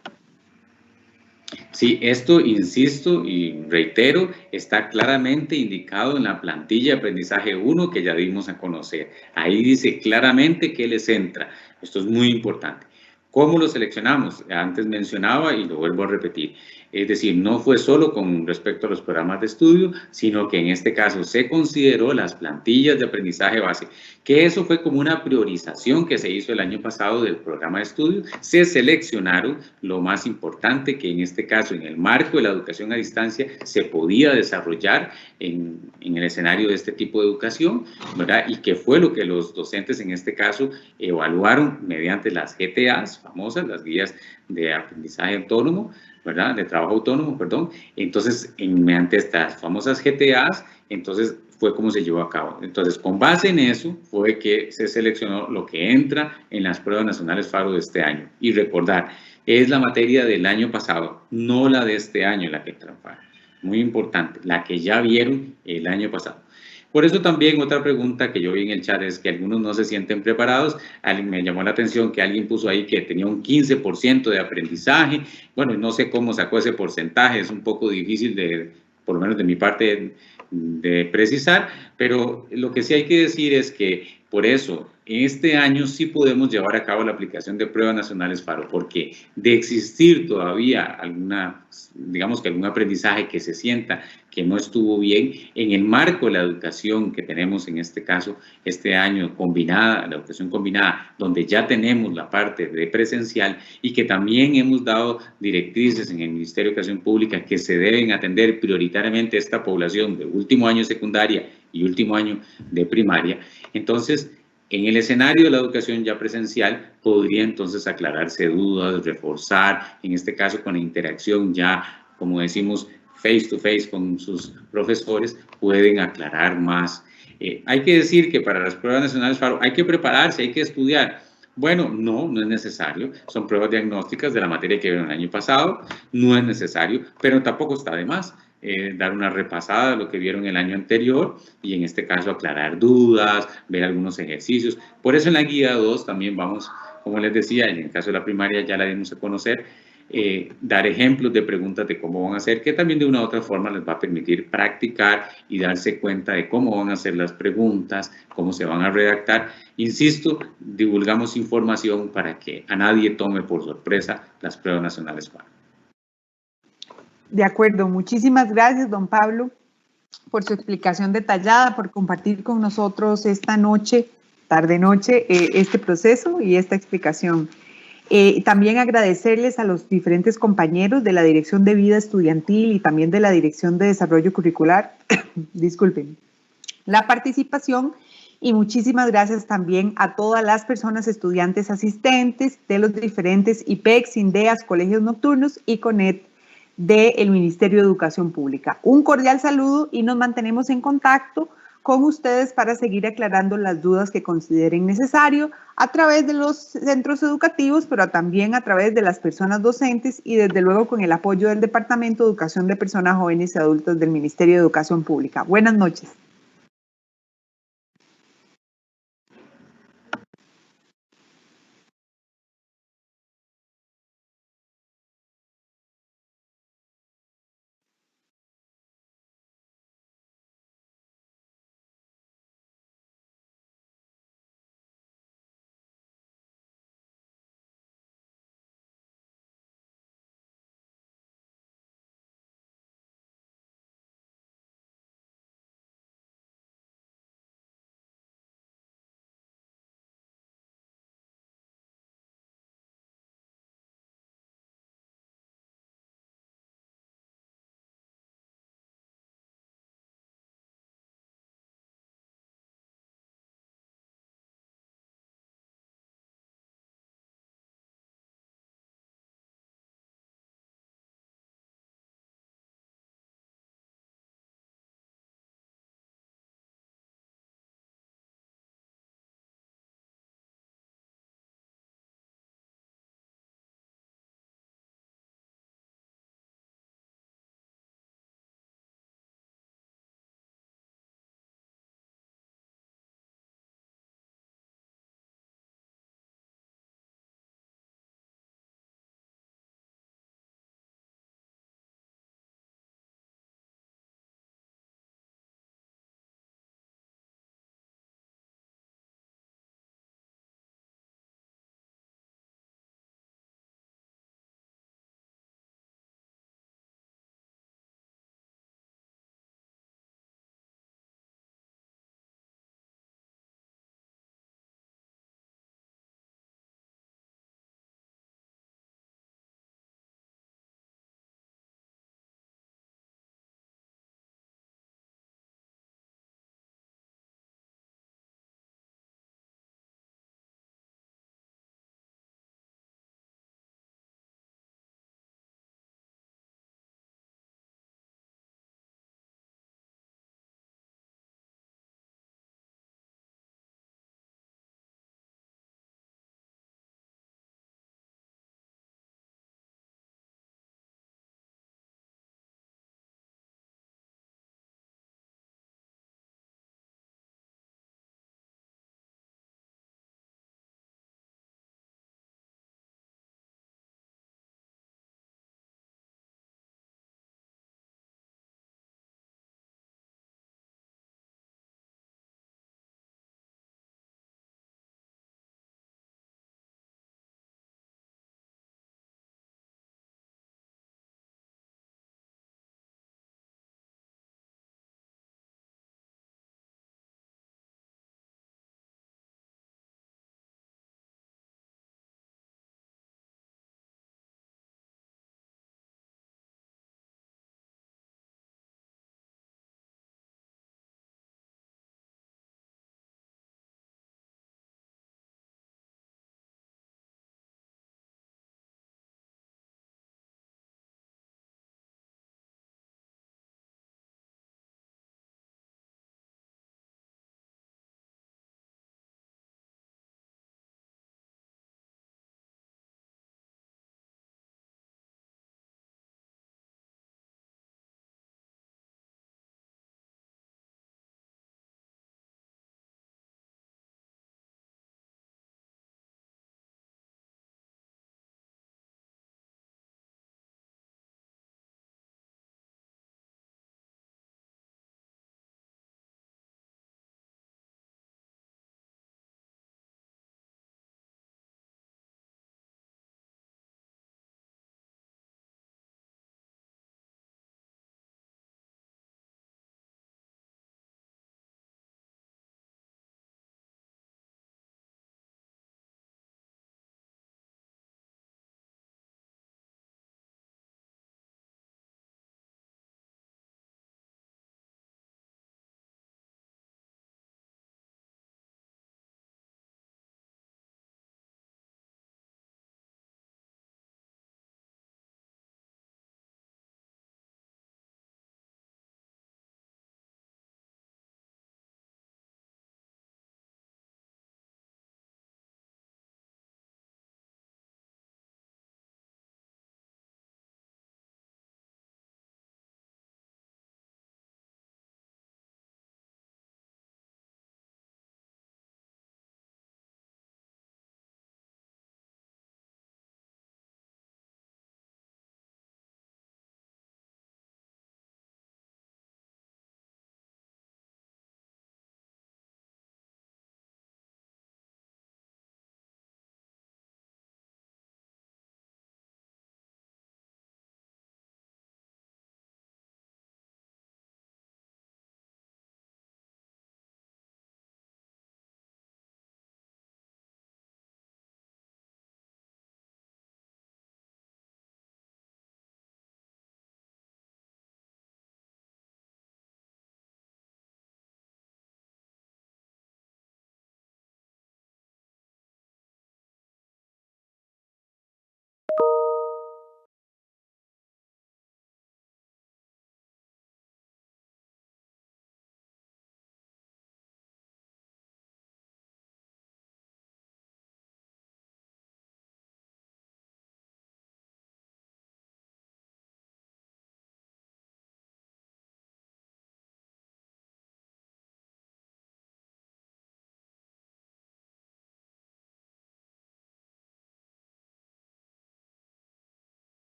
Sí, esto, insisto y reitero, está claramente indicado en la plantilla de aprendizaje 1 que ya dimos a conocer. Ahí dice claramente qué les entra. Esto es muy importante. ¿Cómo lo seleccionamos? Antes mencionaba y lo vuelvo a repetir. Es decir, no fue solo con respecto a los programas de estudio, sino que en este caso se consideró las plantillas de aprendizaje base, que eso fue como una priorización que se hizo el año pasado del programa de estudio. Se seleccionaron lo más importante, que en este caso, en el marco de la educación a distancia, se podía desarrollar en el escenario de este tipo de educación, ¿verdad? Y que fue lo que los docentes en este caso evaluaron mediante las GTAs famosas, las guías de aprendizaje autónomo, ¿verdad? De trabajo autónomo, perdón. Entonces, mediante estas famosas GTAs, entonces fue como se llevó a cabo. Entonces, con base en eso, fue que se seleccionó lo que entra en las pruebas nacionales FARO de este año. Y recordar, es la materia del año pasado, no la de este año la que entra en FARO. Muy importante, la que ya vieron el año pasado. Por eso también otra pregunta que yo vi en el chat es que algunos no se sienten preparados. Me llamó la atención que alguien puso ahí que tenía un 15% de aprendizaje. Bueno, no sé cómo sacó ese porcentaje, es un poco difícil por lo menos de mi parte, de precisar, pero lo que sí hay que decir es que por eso este año sí podemos llevar a cabo la aplicación de pruebas nacionales FARO, porque de existir todavía digamos que algún aprendizaje que se sienta que no estuvo bien, en el marco de la educación que tenemos en este caso, este año combinada, la educación combinada, donde ya tenemos la parte de presencial y que también hemos dado directrices en el Ministerio de Educación Pública que se deben atender prioritariamente a esta población de último año de secundaria y último año de primaria. Entonces, en el escenario de la educación ya presencial, podría entonces aclararse dudas, reforzar, en este caso con la interacción ya, como decimos, face to face con sus profesores, pueden aclarar más. Hay que decir que para las pruebas nacionales FARO hay que prepararse, hay que estudiar. Bueno, no es necesario. Son pruebas diagnósticas de la materia que vieron el año pasado, no es necesario, pero tampoco está de más. Dar una repasada de lo que vieron el año anterior y en este caso aclarar dudas, ver algunos ejercicios. Por eso en la guía 2 también vamos, como les decía, en el caso de la primaria ya la dimos a conocer, dar ejemplos de preguntas de cómo van a hacer, que también de una u otra forma les va a permitir practicar y darse cuenta de cómo van a hacer las preguntas, cómo se van a redactar. Insisto, divulgamos información para que a nadie tome por sorpresa las pruebas nacionales FARO. De acuerdo, muchísimas gracias, don Pablo, por su explicación detallada, por compartir con nosotros esta noche, tarde-noche, este proceso y esta explicación. También agradecerles a los diferentes compañeros de la Dirección de Vida Estudiantil y también de la Dirección de Desarrollo Curricular, disculpen, la participación, y muchísimas gracias también a todas las personas estudiantes asistentes de los diferentes IPECs, INDEAS, colegios nocturnos y CONET del Ministerio de Educación Pública. Un cordial saludo y nos mantenemos en contacto con ustedes para seguir aclarando las dudas que consideren necesario a través de los centros educativos, pero también a través de las personas docentes y desde luego con el apoyo del Departamento de Educación de Personas Jóvenes y Adultas del Ministerio de Educación Pública. Buenas noches.